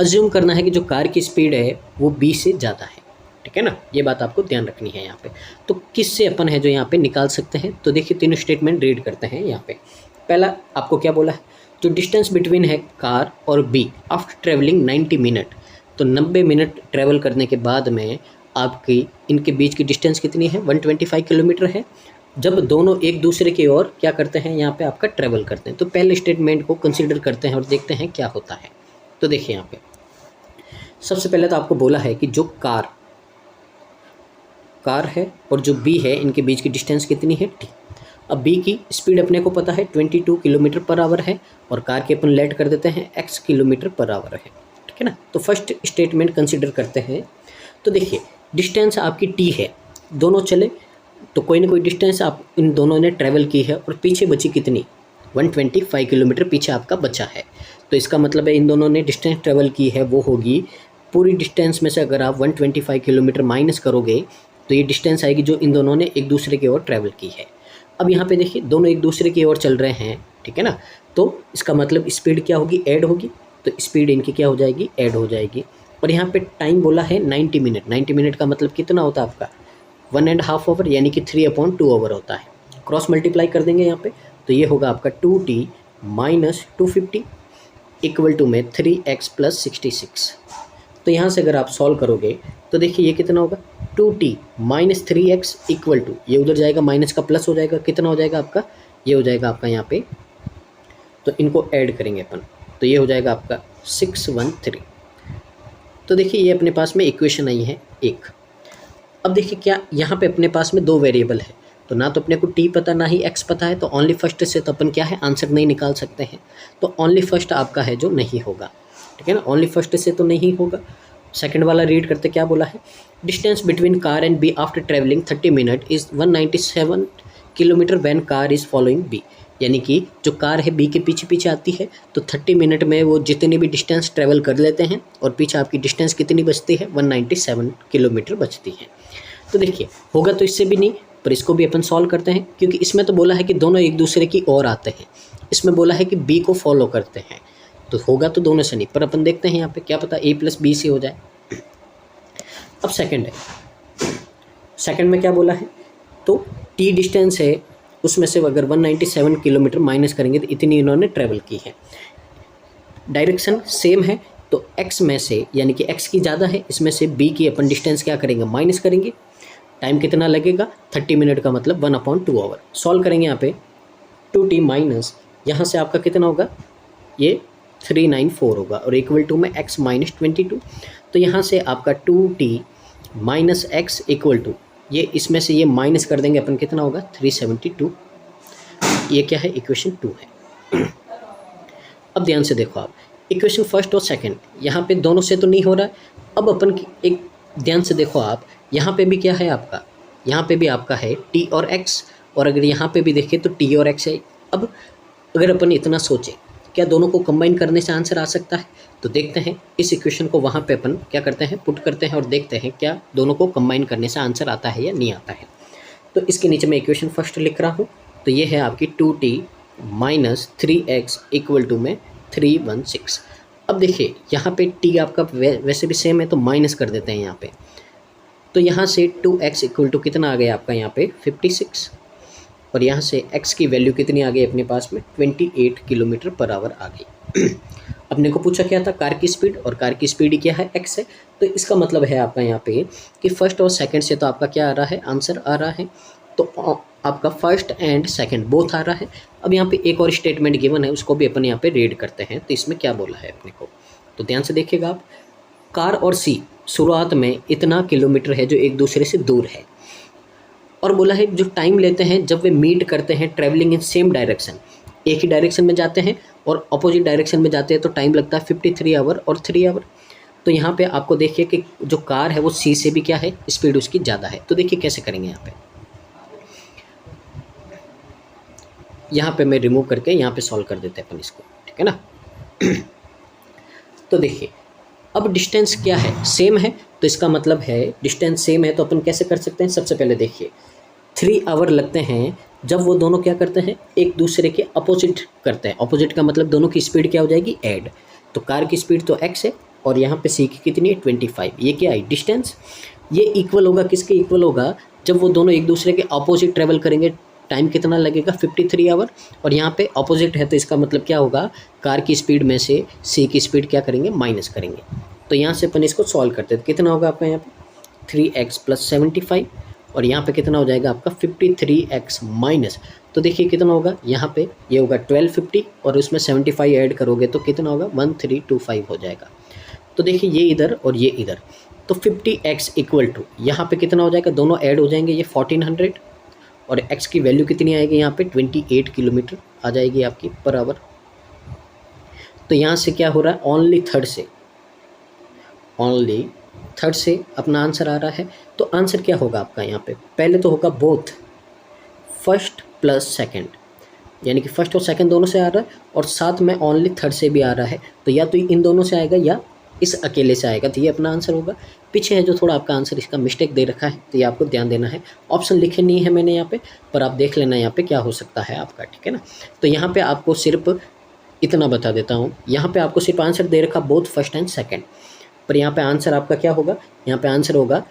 अज्यूम करना है कि जो कार की स्पीड है वो बी से ज़्यादा है, ठीक है ना, ये बात आपको ध्यान रखनी है यहाँ पे। तो किससे अपन है जो यहाँ पे निकाल सकते हैं, तो देखिए तीनों स्टेटमेंट रीड करते हैं यहाँ पे। पहला आपको क्या बोला है, जो डिस्टेंस बिटवीन है कार और बी आफ्टर ट्रेवलिंग 90 मिनट, तो 90 मिनट ट्रैवल करने के बाद में आपकी इनके बीच की डिस्टेंस कितनी है, 125 किलोमीटर है, जब दोनों एक दूसरे की ओर क्या करते हैं यहाँ पे आपका ट्रैवल करते हैं। तो पहले स्टेटमेंट को कंसीडर करते हैं और देखते हैं क्या होता है। तो देखिए यहाँ पे सबसे पहले तो आपको बोला है कि जो कार है और जो बी है इनके बीच की डिस्टेंस कितनी है, टी। अब बी की स्पीड अपने को पता है 22 किलोमीटर पर आवर है, और कार की अपन लेट कर देते हैं x किलोमीटर पर आवर है, ठीक है ना। तो फर्स्ट स्टेटमेंट कंसिडर करते हैं। तो देखिए डिस्टेंस आपकी टी है, दोनों चले तो कोई ना कोई डिस्टेंस आप इन दोनों ने ट्रैवल की है और पीछे बची कितनी 125 किलोमीटर पीछे आपका बचा है। तो इसका मतलब है इन दोनों ने डिस्टेंस ट्रैवल की है वो होगी पूरी डिस्टेंस में से अगर आप 125 किलोमीटर माइनस करोगे तो ये डिस्टेंस आएगी जो इन दोनों ने एक दूसरे की ओर ट्रैवल की है। अब यहाँ पे देखिए दोनों एक दूसरे की ओर चल रहे हैं, ठीक है ना। तो इसका मतलब स्पीड क्या होगी, ऐड होगी। तो स्पीड इनकी क्या हो जाएगी, ऐड हो जाएगी। और यहाँ पे टाइम बोला है 90 मिनट। 90 मिनट का मतलब कितना होता है आपका 1.5 आवर, यानी कि 3/2 आवर होता है। क्रॉस मल्टीप्लाई कर देंगे यहाँ पे तो ये होगा आपका 2t माइनस 250 इक्वल टू में 3x प्लस 66। तो यहाँ से अगर आप सॉल्व करोगे तो देखिए ये कितना होगा 2t minus 3x equal to, ये उधर जाएगा माइनस का प्लस हो जाएगा, कितना हो जाएगा आपका, ये हो जाएगा आपका यहाँ पे, तो इनको ऐड करेंगे अपन तो ये हो जाएगा आपका 613। तो देखिए ये अपने पास में इक्वेशन आई है एक। अब देखिए क्या यहाँ पे अपने पास में दो वेरिएबल है, तो ना तो अपने को t पता ना ही x पता है, तो ओनली फर्स्ट से तो अपन क्या है आंसर नहीं निकाल सकते हैं। तो ओनली फर्स्ट आपका है जो नहीं होगा, ठीक है ना। ओनली फर्स्ट से तो नहीं होगा। सेकंड वाला रीड करते क्या बोला है, distance between car and B after travelling 30 minute is 197 kilometre when car is following B. यानी कि जो कार है बी के पीछे पीछे आती है तो 30 मिनट में वो जितनी भी डिस्टेंस ट्रैवल कर लेते हैं और पीछे आपकी डिस्टेंस कितनी बचती है 197 किलोमीटर बचती है। तो देखिए होगा तो इससे भी नहीं, पर इसको भी अपन सॉल्व करते हैं क्योंकि इसमें तो बोला है कि दोनों एक दूसरे की ओर आते हैं, इसमें बोला है कि बी को फॉलो करते हैं, तो होगा तो दोनों से नहीं, पर अपन देखते हैं यहाँ पे क्या पता a प्लस बी से हो जाए। अब सेकंड है, सेकंड में क्या बोला है, तो t डिस्टेंस है उसमें से अगर 197 किलोमीटर माइनस करेंगे तो इतनी इन्होंने ट्रैवल की है। डायरेक्शन सेम है तो x में से यानी कि x की ज़्यादा है, इसमें से b की अपन डिस्टेंस क्या करेंगे माइनस करेंगे। टाइम कितना लगेगा 30 मिनट का मतलब 1/2 आवर। सॉल्व करेंगे यहाँ पे 2t माइनस यहाँ से आपका कितना होगा ये 394 होगा और इक्वल टू में x माइनस 22। तो यहाँ से आपका 2t minus x equal to ये इसमें से ये माइनस कर देंगे अपन कितना होगा 372। ये क्या है इक्वेशन 2 है। अब ध्यान से देखो आप इक्वेशन फर्स्ट और सेकंड यहाँ पे दोनों से तो नहीं हो रहा है। अब अपन एक ध्यान से देखो आप यहाँ पे भी क्या है आपका, यहाँ पे भी आपका है t और x, और अगर यहाँ पे भी देखें तो t और x है। अब अगर अपन इतना सोचें क्या दोनों को कंबाइन करने से आंसर आ सकता है, तो देखते हैं इस इक्वेशन को वहाँ पे अपन क्या करते हैं पुट करते हैं और देखते हैं क्या दोनों को कंबाइन करने से आंसर आता है या नहीं आता है। तो इसके नीचे मैं इक्वेशन फर्स्ट लिख रहा हूँ, तो ये है आपकी 2t minus 3x equal to में 316। अब देखिए यहाँ पे t आपका वैसे भी सेम है तो माइनस कर देते हैं यहाँ पे, तो यहाँ से 2x इक्वल टू कितना आ गया आपका यहाँ पे 56, और यहाँ से x की वैल्यू कितनी आ गई अपने पास में 28 किलोमीटर पर आवर आ गई। अपने को पूछा क्या था कार की स्पीड, और कार की स्पीड क्या है x है, तो इसका मतलब है आपका यहाँ पे कि फर्स्ट और सेकंड से तो आपका क्या आ रहा है आंसर आ रहा है, तो आपका फर्स्ट एंड सेकंड बोथ आ रहा है। अब यहाँ पे एक और स्टेटमेंट गिवन है उसको भी अपन यहाँ पे रीड करते हैं, तो इसमें क्या बोला है अपने को, तो ध्यान से देखिएगा आप। कार और सी शुरुआत में इतना किलोमीटर है जो एक दूसरे से दूर है, और बोला है जो टाइम लेते हैं जब वे मीट करते हैं ट्रैवलिंग इन सेम डायरेक्शन, एक ही डायरेक्शन में जाते हैं और अपोजिट डायरेक्शन में जाते हैं तो टाइम लगता है 53 आवर और 3 आवर। तो यहाँ पे आपको देखिए कि जो कार है वो सी से भी क्या है स्पीड उसकी ज़्यादा है। तो देखिए कैसे करेंगे यहाँ पे मैं रिमूव करके यहाँ पे सॉल्व कर देते हैं अपन इसको, ठीक है ना। तो देखिए अब डिस्टेंस क्या है सेम है, तो इसका मतलब है डिस्टेंस सेम है तो अपन कैसे कर सकते हैं, सबसे पहले देखिए 3 आवर लगते हैं जब वो दोनों क्या करते हैं एक दूसरे के अपोजिट करते हैं। अपोजिट का मतलब दोनों की स्पीड क्या हो जाएगी ऐड, तो कार की स्पीड तो x है और यहाँ पे c की कितनी है 25, ये क्या है डिस्टेंस। ये इक्वल होगा किसके इक्वल होगा जब वो दोनों एक दूसरे के अपोजिट ट्रेवल करेंगे, टाइम कितना लगेगा 53 आवर, और यहाँ पे अपोजिट है तो इसका मतलब क्या होगा कार की स्पीड में से c की स्पीड क्या करेंगे माइनस करेंगे। तो यहाँ से अपन इसको सॉल्व करते हैं तो कितना होगा आपका यहाँ पे 3x प्लस 75, और यहाँ पे कितना हो जाएगा आपका 53x माइनस, तो देखिए कितना होगा यहाँ पे ये होगा 1250 और उसमें 75 ऐड करोगे तो कितना होगा 1325 हो जाएगा। तो देखिए ये इधर और ये इधर, तो 50x इक्वल टू यहाँ पे कितना हो जाएगा दोनों ऐड हो जाएंगे ये 1400, और x की वैल्यू कितनी आएगी यहाँ पे 28 किलोमीटर आ जाएगी आपकी पर आवर। तो यहाँ से क्या हो रहा है ओनली थर्ड से ओनली थर्ड से अपना आंसर आ रहा है। तो आंसर क्या होगा आपका यहाँ पे, पहले तो होगा बोथ फर्स्ट प्लस सेकंड, यानी कि फर्स्ट और सेकंड दोनों से आ रहा है, और साथ में ओनली थर्ड से भी आ रहा है। तो या तो इन दोनों से आएगा या इस अकेले से आएगा, तो ये अपना आंसर होगा। पीछे है जो थोड़ा आपका आंसर इसका मिस्टेक दे रखा है, तो ये आपको ध्यान देना है। ऑप्शन लिखे नहीं है मैंने यहाँ पे, पर आप देख लेना यहाँ पे क्या हो सकता है आपका, ठीक है ना। तो यहाँ पे आपको सिर्फ इतना बता देता हूँ, यहाँ पे आपको सिर्फ आंसर दे रखा बोथ फर्स्ट एंड सेकेंड, पर यहाँ पे आंसर आपका क्या होगा, यहाँ पे आंसर होगा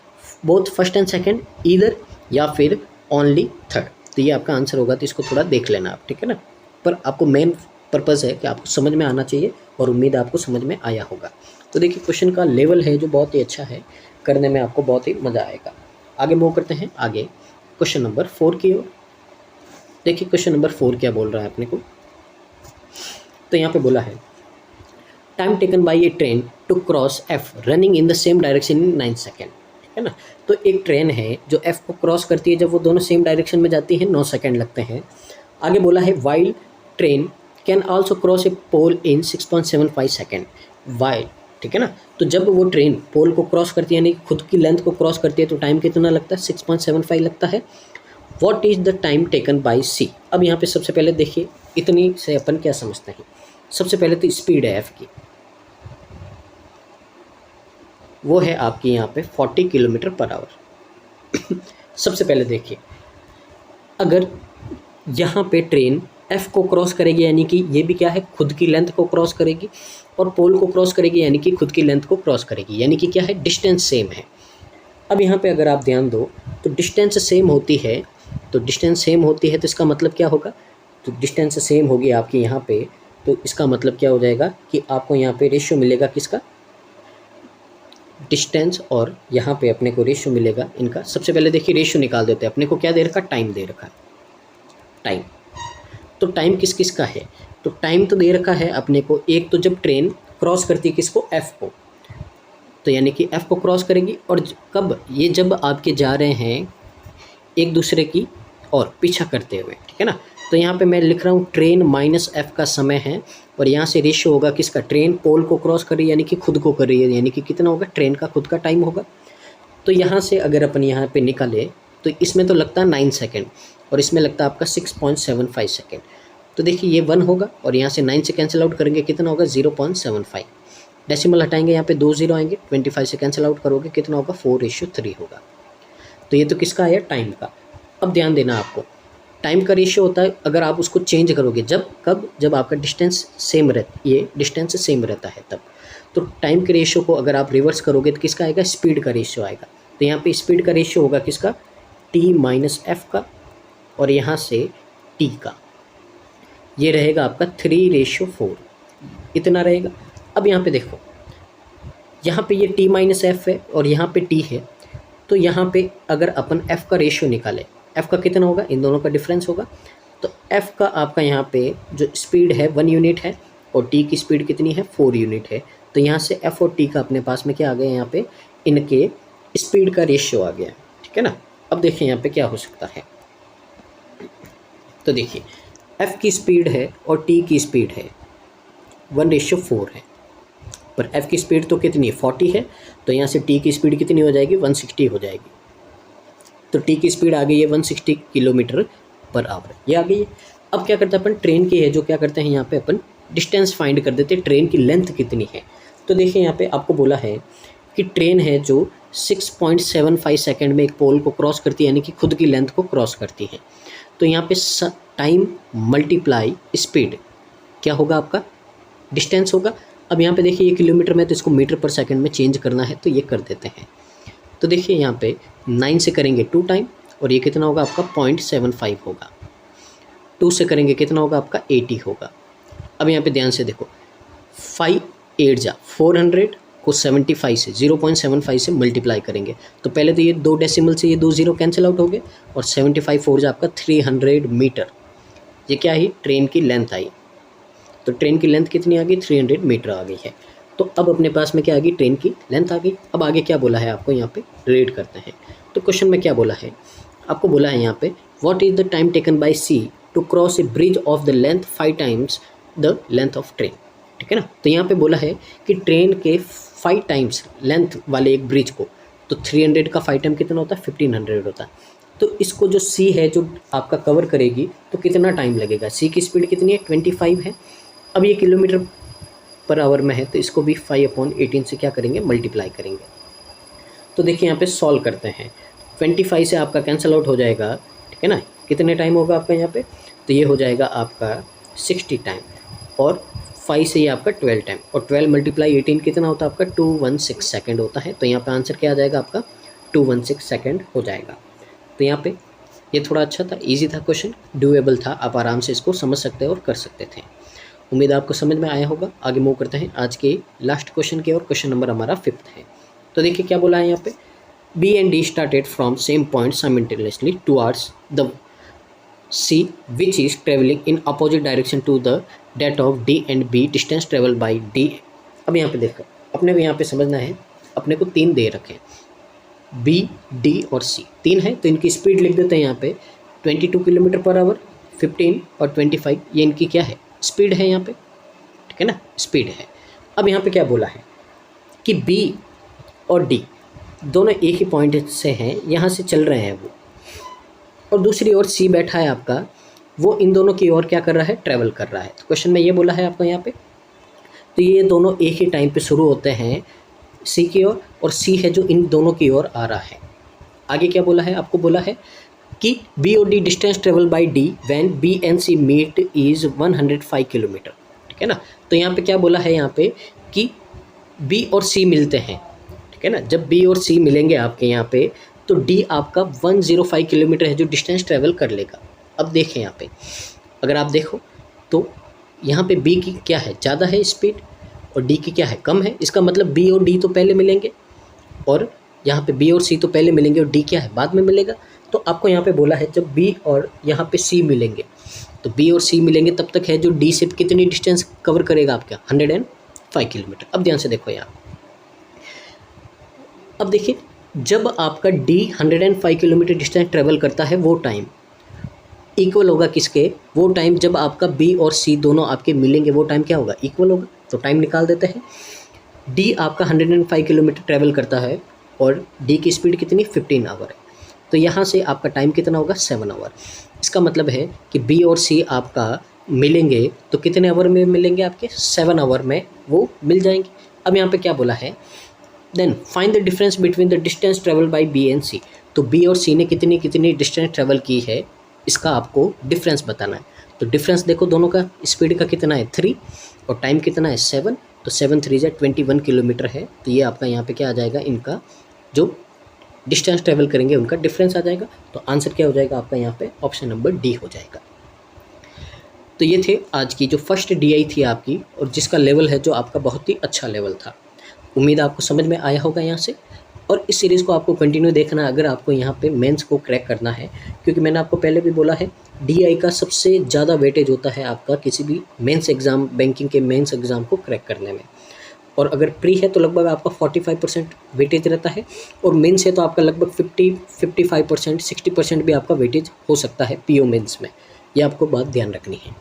both first and second either, या फिर ओनली थर्ड। तो ये आपका आंसर होगा, तो इसको थोड़ा देख लेना आप, ठीक है ना। पर आपको मेन पर्पज़ है कि आपको समझ में आना चाहिए, और उम्मीद आपको समझ में आया होगा। तो देखिए क्वेश्चन का लेवल है जो बहुत ही अच्छा है, करने में आपको बहुत ही मज़ा आएगा। आगे मूव करते हैं आगे क्वेश्चन नंबर 4 की ओर। देखिए क्वेश्चन नंबर 4 क्या बोल रहा है अपने को। तो यहाँ पे बोला है time taken by a train to cross F running in the same direction in 9 second, ठीक है ना। तो एक ट्रेन है जो एफ को क्रॉस करती है, जब वो दोनों सेम डायरेक्शन में जाती है 9 सेकेंड लगते हैं। आगे बोला है while train can also cross a pole in 6.75 second while, ठीक है ना। तो जब वो ट्रेन पोल को क्रॉस करती है, यानी खुद की लेंथ को क्रॉस करती है, तो टाइम कितना लगता है, 6.75 लगता है। What is the time taken by C. अब यहाँ पे सबसे पहले देखिए इतनी से अपन क्या समझते हैं। सबसे पहले तो स्पीड है एफ की, वो है आपकी यहाँ पे 40 किलोमीटर पर आवर। सबसे पहले देखिए अगर यहाँ पे ट्रेन एफ को क्रॉस करेगी, यानी कि ये भी क्या है, खुद की लेंथ को क्रॉस करेगी, और पोल को क्रॉस करेगी, यानी कि खुद की लेंथ को क्रॉस करेगी, यानी कि क्या है, डिस्टेंस सेम है। अब यहाँ पे अगर आप ध्यान दो तो डिस्टेंस सेम होती है, तो डिस्टेंस सेम होती है तो इसका मतलब क्या होगा, तो डिस्टेंस सेम होगी आपकी यहाँ पे, तो इसका मतलब क्या हो जाएगा कि आपको यहाँ पे रेशियो मिलेगा किसका, डिस्टेंस, और यहाँ पे अपने को रेशियो मिलेगा इनका। सबसे पहले देखिए रेशियो निकाल देते हैं। अपने को क्या दे रखा, टाइम दे रखा है, टाइम। तो टाइम किस किस का है, तो टाइम तो दे रखा है अपने को, एक तो जब ट्रेन क्रॉस करती है किसको, एफ को, तो यानी कि एफ को क्रॉस करेगी, और कब, ये जब आपके जा रहे हैं एक दूसरे की और पीछा करते हुए, ठीक है ना। तो यहाँ पे मैं लिख रहा हूँ ट्रेन माइनस एफ का समय है, और यहाँ से रेशियो होगा किसका, ट्रेन पोल को क्रॉस कर रही है, यानी कि खुद को कर रही है, यानी कि कितना होगा, ट्रेन का खुद का टाइम होगा। तो यहाँ से अगर अपन यहाँ पे निकाले तो इसमें तो लगता है 9 सेकेंड, और इसमें लगता है आपका 6.75 सेकेंड। तो देखिए ये 1 होगा, और यहाँ से 9 से कैंसिल आउट करेंगे, कितना होगा, 0.75। डेसिमल हटाएंगे, यहाँ पे 2 0 आएंगे, 25 से कैंसिल आउट करोगे, कितना होगा, 4:3 होगा। तो ये तो किसका आया, टाइम का। अब ध्यान देना आपको, टाइम का रेशियो होता है अगर आप उसको चेंज करोगे, जब कब, जब आपका डिस्टेंस सेम रहता, ये डिस्टेंस सेम रहता है तब। तो टाइम के रेशियो को अगर आप रिवर्स करोगे तो किसका आएगा, स्पीड का रेशियो आएगा। तो यहाँ पे स्पीड का रेशियो होगा किसका, टी माइनस एफ का, और यहाँ से टी का, ये रहेगा आपका 3:4, इतना रहेगा। अब यहाँ पे देखो, यहाँ पे ये टी माइनस एफ है और यहाँ पे टी है, तो यहाँ पे अगर अपन एफ़ का रेशियो निकालें, एफ़ का कितना होगा, इन दोनों का डिफरेंस होगा, तो एफ़ का आपका यहाँ पे जो स्पीड है 1 यूनिट है, और टी की स्पीड कितनी है, 4 यूनिट है। तो यहाँ से एफ़ और टी का अपने पास में क्या आ गया, यहाँ पे इनके स्पीड का रेशियो आ गया, ठीक है ना। अब देखिए यहाँ पे क्या हो सकता है, तो देखिए एफ़ की स्पीड है और टी की स्पीड है 1:4 है, पर एफ़ की स्पीड तो कितनी है, 40 है, तो यहाँ से टी की स्पीड कितनी हो जाएगी, 160 हो जाएगी। तो टी की स्पीड आ गई है 160 किलोमीटर पर आवर, ये आ गई है। अब क्या करते हैं अपन, ट्रेन की है जो, क्या करते हैं यहाँ पे अपन डिस्टेंस फाइंड कर देते हैं, ट्रेन की लेंथ कितनी है। तो देखिए यहाँ पे आपको बोला है कि ट्रेन है जो 6.75 सेकेंड में एक पोल को क्रॉस करती है, यानी कि खुद की लेंथ को क्रॉस करती है। तो यहाँ पे टाइम मल्टीप्लाई स्पीड क्या होगा, आपका डिस्टेंस होगा। अब यहाँ पे देखिए ये किलोमीटर में, तो इसको मीटर पर सेकंड में चेंज करना है, तो ये कर देते हैं। तो देखिए यहाँ पे 9 से करेंगे 2 टाइम, और ये कितना होगा आपका 0.75 होगा। 2 से करेंगे कितना होगा आपका 80 होगा। अब यहाँ पे ध्यान से देखो, 5 8 जा 400 को 75 से 0.75 से मल्टीप्लाई करेंगे, तो पहले तो ये 2 डेसिमल से ये 2 0 कैंसिल आउट हो गए, और 75 4 जा आपका 300 मीटर। ये क्या ही, ट्रेन की लेंथ आई। तो ट्रेन की लेंथ कितनी आ गई, 300 मीटर आ गई है। तो अब अपने पास में क्या आ गई, ट्रेन की लेंथ आ गई। अब आगे क्या बोला है आपको, यहाँ पे रेड करते हैं। तो क्वेश्चन में क्या बोला है, आपको बोला है यहाँ पे what is the time taken by C to cross a bridge of the length 5 times the length of train, ठीक है ना। तो यहाँ पे बोला है कि ट्रेन के 5 टाइम्स लेंथ वाले एक ब्रिज को, तो 300 का 5 टाइम कितना होता है, 1500 होता है। तो इसको जो सी है जो आपका कवर करेगी तो कितना टाइम लगेगा, सी की स्पीड कितनी है, 25 है। अब ये किलोमीटर पर आवर में है तो इसको भी 5/18 से क्या करेंगे, मल्टीप्लाई करेंगे। तो देखिए यहाँ पे सॉल्व करते हैं, 25 से आपका कैंसिल आउट हो जाएगा, ठीक है ना। कितने टाइम होगा आपका यहाँ पे, तो ये हो जाएगा आपका 60 टाइम, और 5 से ये आपका 12 टाइम, और 12 × 18 कितना होता है आपका, 216 सेकेंड होता है। तो यहाँ पे आंसर क्या आ जाएगा आपका, 216 सेकेंड हो जाएगा। तो यहाँ पे ये थोड़ा अच्छा था, इजी था क्वेश्चन, डूएबल था, आप आराम से इसको समझ सकते और कर सकते थे। उम्मीद है आपको समझ में आया होगा। आगे मूव करते हैं आज के लास्ट क्वेश्चन की और, क्वेश्चन नंबर हमारा 5th है। तो देखिए क्या बोला है यहाँ पे, B and D started from same point simultaneously towards the C which is travelling in opposite direction to the date of D and B, distance travel by D. अब यहाँ पे देखो अपने को यहाँ पे समझना है, अपने को 3 दे रखे हैं, बी डी और सी 3 है, तो इनकी स्पीड लिख देते हैं यहाँ पे 22 किलोमीटर पर आवर, 15 और 25, ये इनकी क्या है, स्पीड है यहाँ पे, ठीक है ना, स्पीड है। अब यहाँ पे क्या बोला है कि बी और डी दोनों एक ही पॉइंट से हैं, यहाँ से चल रहे हैं वो, और दूसरी ओर सी बैठा है आपका, वो इन दोनों की ओर क्या कर रहा है, ट्रैवल कर रहा है। तो क्वेश्चन में ये बोला है आपको यहाँ पे, तो ये दोनों एक ही टाइम पे शुरू होते हैं सी की ओर, और सी है जो इन दोनों की ओर आ रहा है। आगे क्या बोला है, आपको बोला है कि बी और D distance travel by D when B and C meet is 105 kilometre, ठीक है ना। तो यहाँ पे क्या बोला है यहाँ पे कि बी और सी मिलते हैं, ठीक है ना। जब बी और सी मिलेंगे आपके यहाँ पे, तो डी आपका 105 किलोमीटर है जो डिस्टेंस ट्रेवल कर लेगा। अब देखें यहाँ पे, अगर आप देखो तो यहाँ पे बी की क्या है, ज़्यादा है स्पीड, और डी की क्या है, कम है। इसका मतलब बी और डी तो पहले मिलेंगे, और यहाँ पे बी और सी तो पहले मिलेंगे, और डी क्या है, बाद में मिलेगा। तो आपको यहाँ पे बोला है जब बी और यहाँ पे सी मिलेंगे, तो बी और सी मिलेंगे तब तक है जो डी से कितनी डिस्टेंस कवर करेगा आपका, 105 किलोमीटर। अब ध्यान से देखो यहाँ, अब देखिए जब आपका डी 105 किलोमीटर डिस्टेंस ट्रेवल करता है, वो टाइम इक्वल होगा किसके, वो टाइम जब आपका बी और सी दोनों आपके मिलेंगे, वो टाइम क्या होगा, इक्वल होगा। तो टाइम निकाल देते हैं, डी आपका 105 किलोमीटर ट्रैवल करता है, और डी की स्पीड कितनी, 15 आवर है। तो यहाँ से आपका टाइम कितना होगा, 7 आवर। इसका मतलब है कि बी और सी आपका मिलेंगे तो कितने आवर में मिलेंगे, आपके 7 आवर में वो मिल जाएंगे। अब यहाँ पे क्या बोला है, then find the difference between the distance travel by B and C. तो बी और सी ने कितनी कितनी डिस्टेंस ट्रेवल की है, इसका आपको डिफरेंस बताना है। तो डिफरेंस देखो दोनों का, स्पीड का कितना है 3 और टाइम कितना है 7, तो 7 3 21 किलोमीटर है। तो ये आपका यहाँ पे क्या आ जाएगा, इनका जो डिस्टेंस ट्रेवल करेंगे उनका डिफरेंस आ जाएगा। तो आंसर क्या हो जाएगा आपका यहाँ पे, ऑप्शन नंबर डी हो जाएगा। तो ये थे आज की जो फर्स्ट डीआई थी आपकी, और जिसका लेवल है जो आपका बहुत ही अच्छा लेवल था। उम्मीद आपको समझ में आया होगा यहाँ से, और इस सीरीज़ को आपको कंटिन्यू देखना है अगर आपको यहाँ पे मेंस को क्रैक करना है, क्योंकि मैंने आपको पहले भी बोला है डीआई का सबसे ज़्यादा वेटेज होता है आपका किसी भी मेंस एग्ज़ाम, बैंकिंग के मेंस एग्ज़ाम को क्रैक करने में। और अगर प्री है तो लगभग आपका 45% वेटेज रहता है, और मेंस है तो आपका लगभग 55%, 60% भी आपका वेटेज हो सकता है पीओ मेंस में। ये आपको बात ध्यान रखनी है।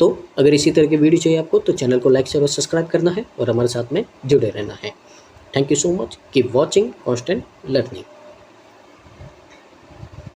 तो अगर इसी तरह की वीडियो चाहिए आपको, तो चैनल को लाइक शेयर और सब्सक्राइब करना है, और हमारे साथ में जुड़े रहना है। Thank you so much, keep watching, constant learning.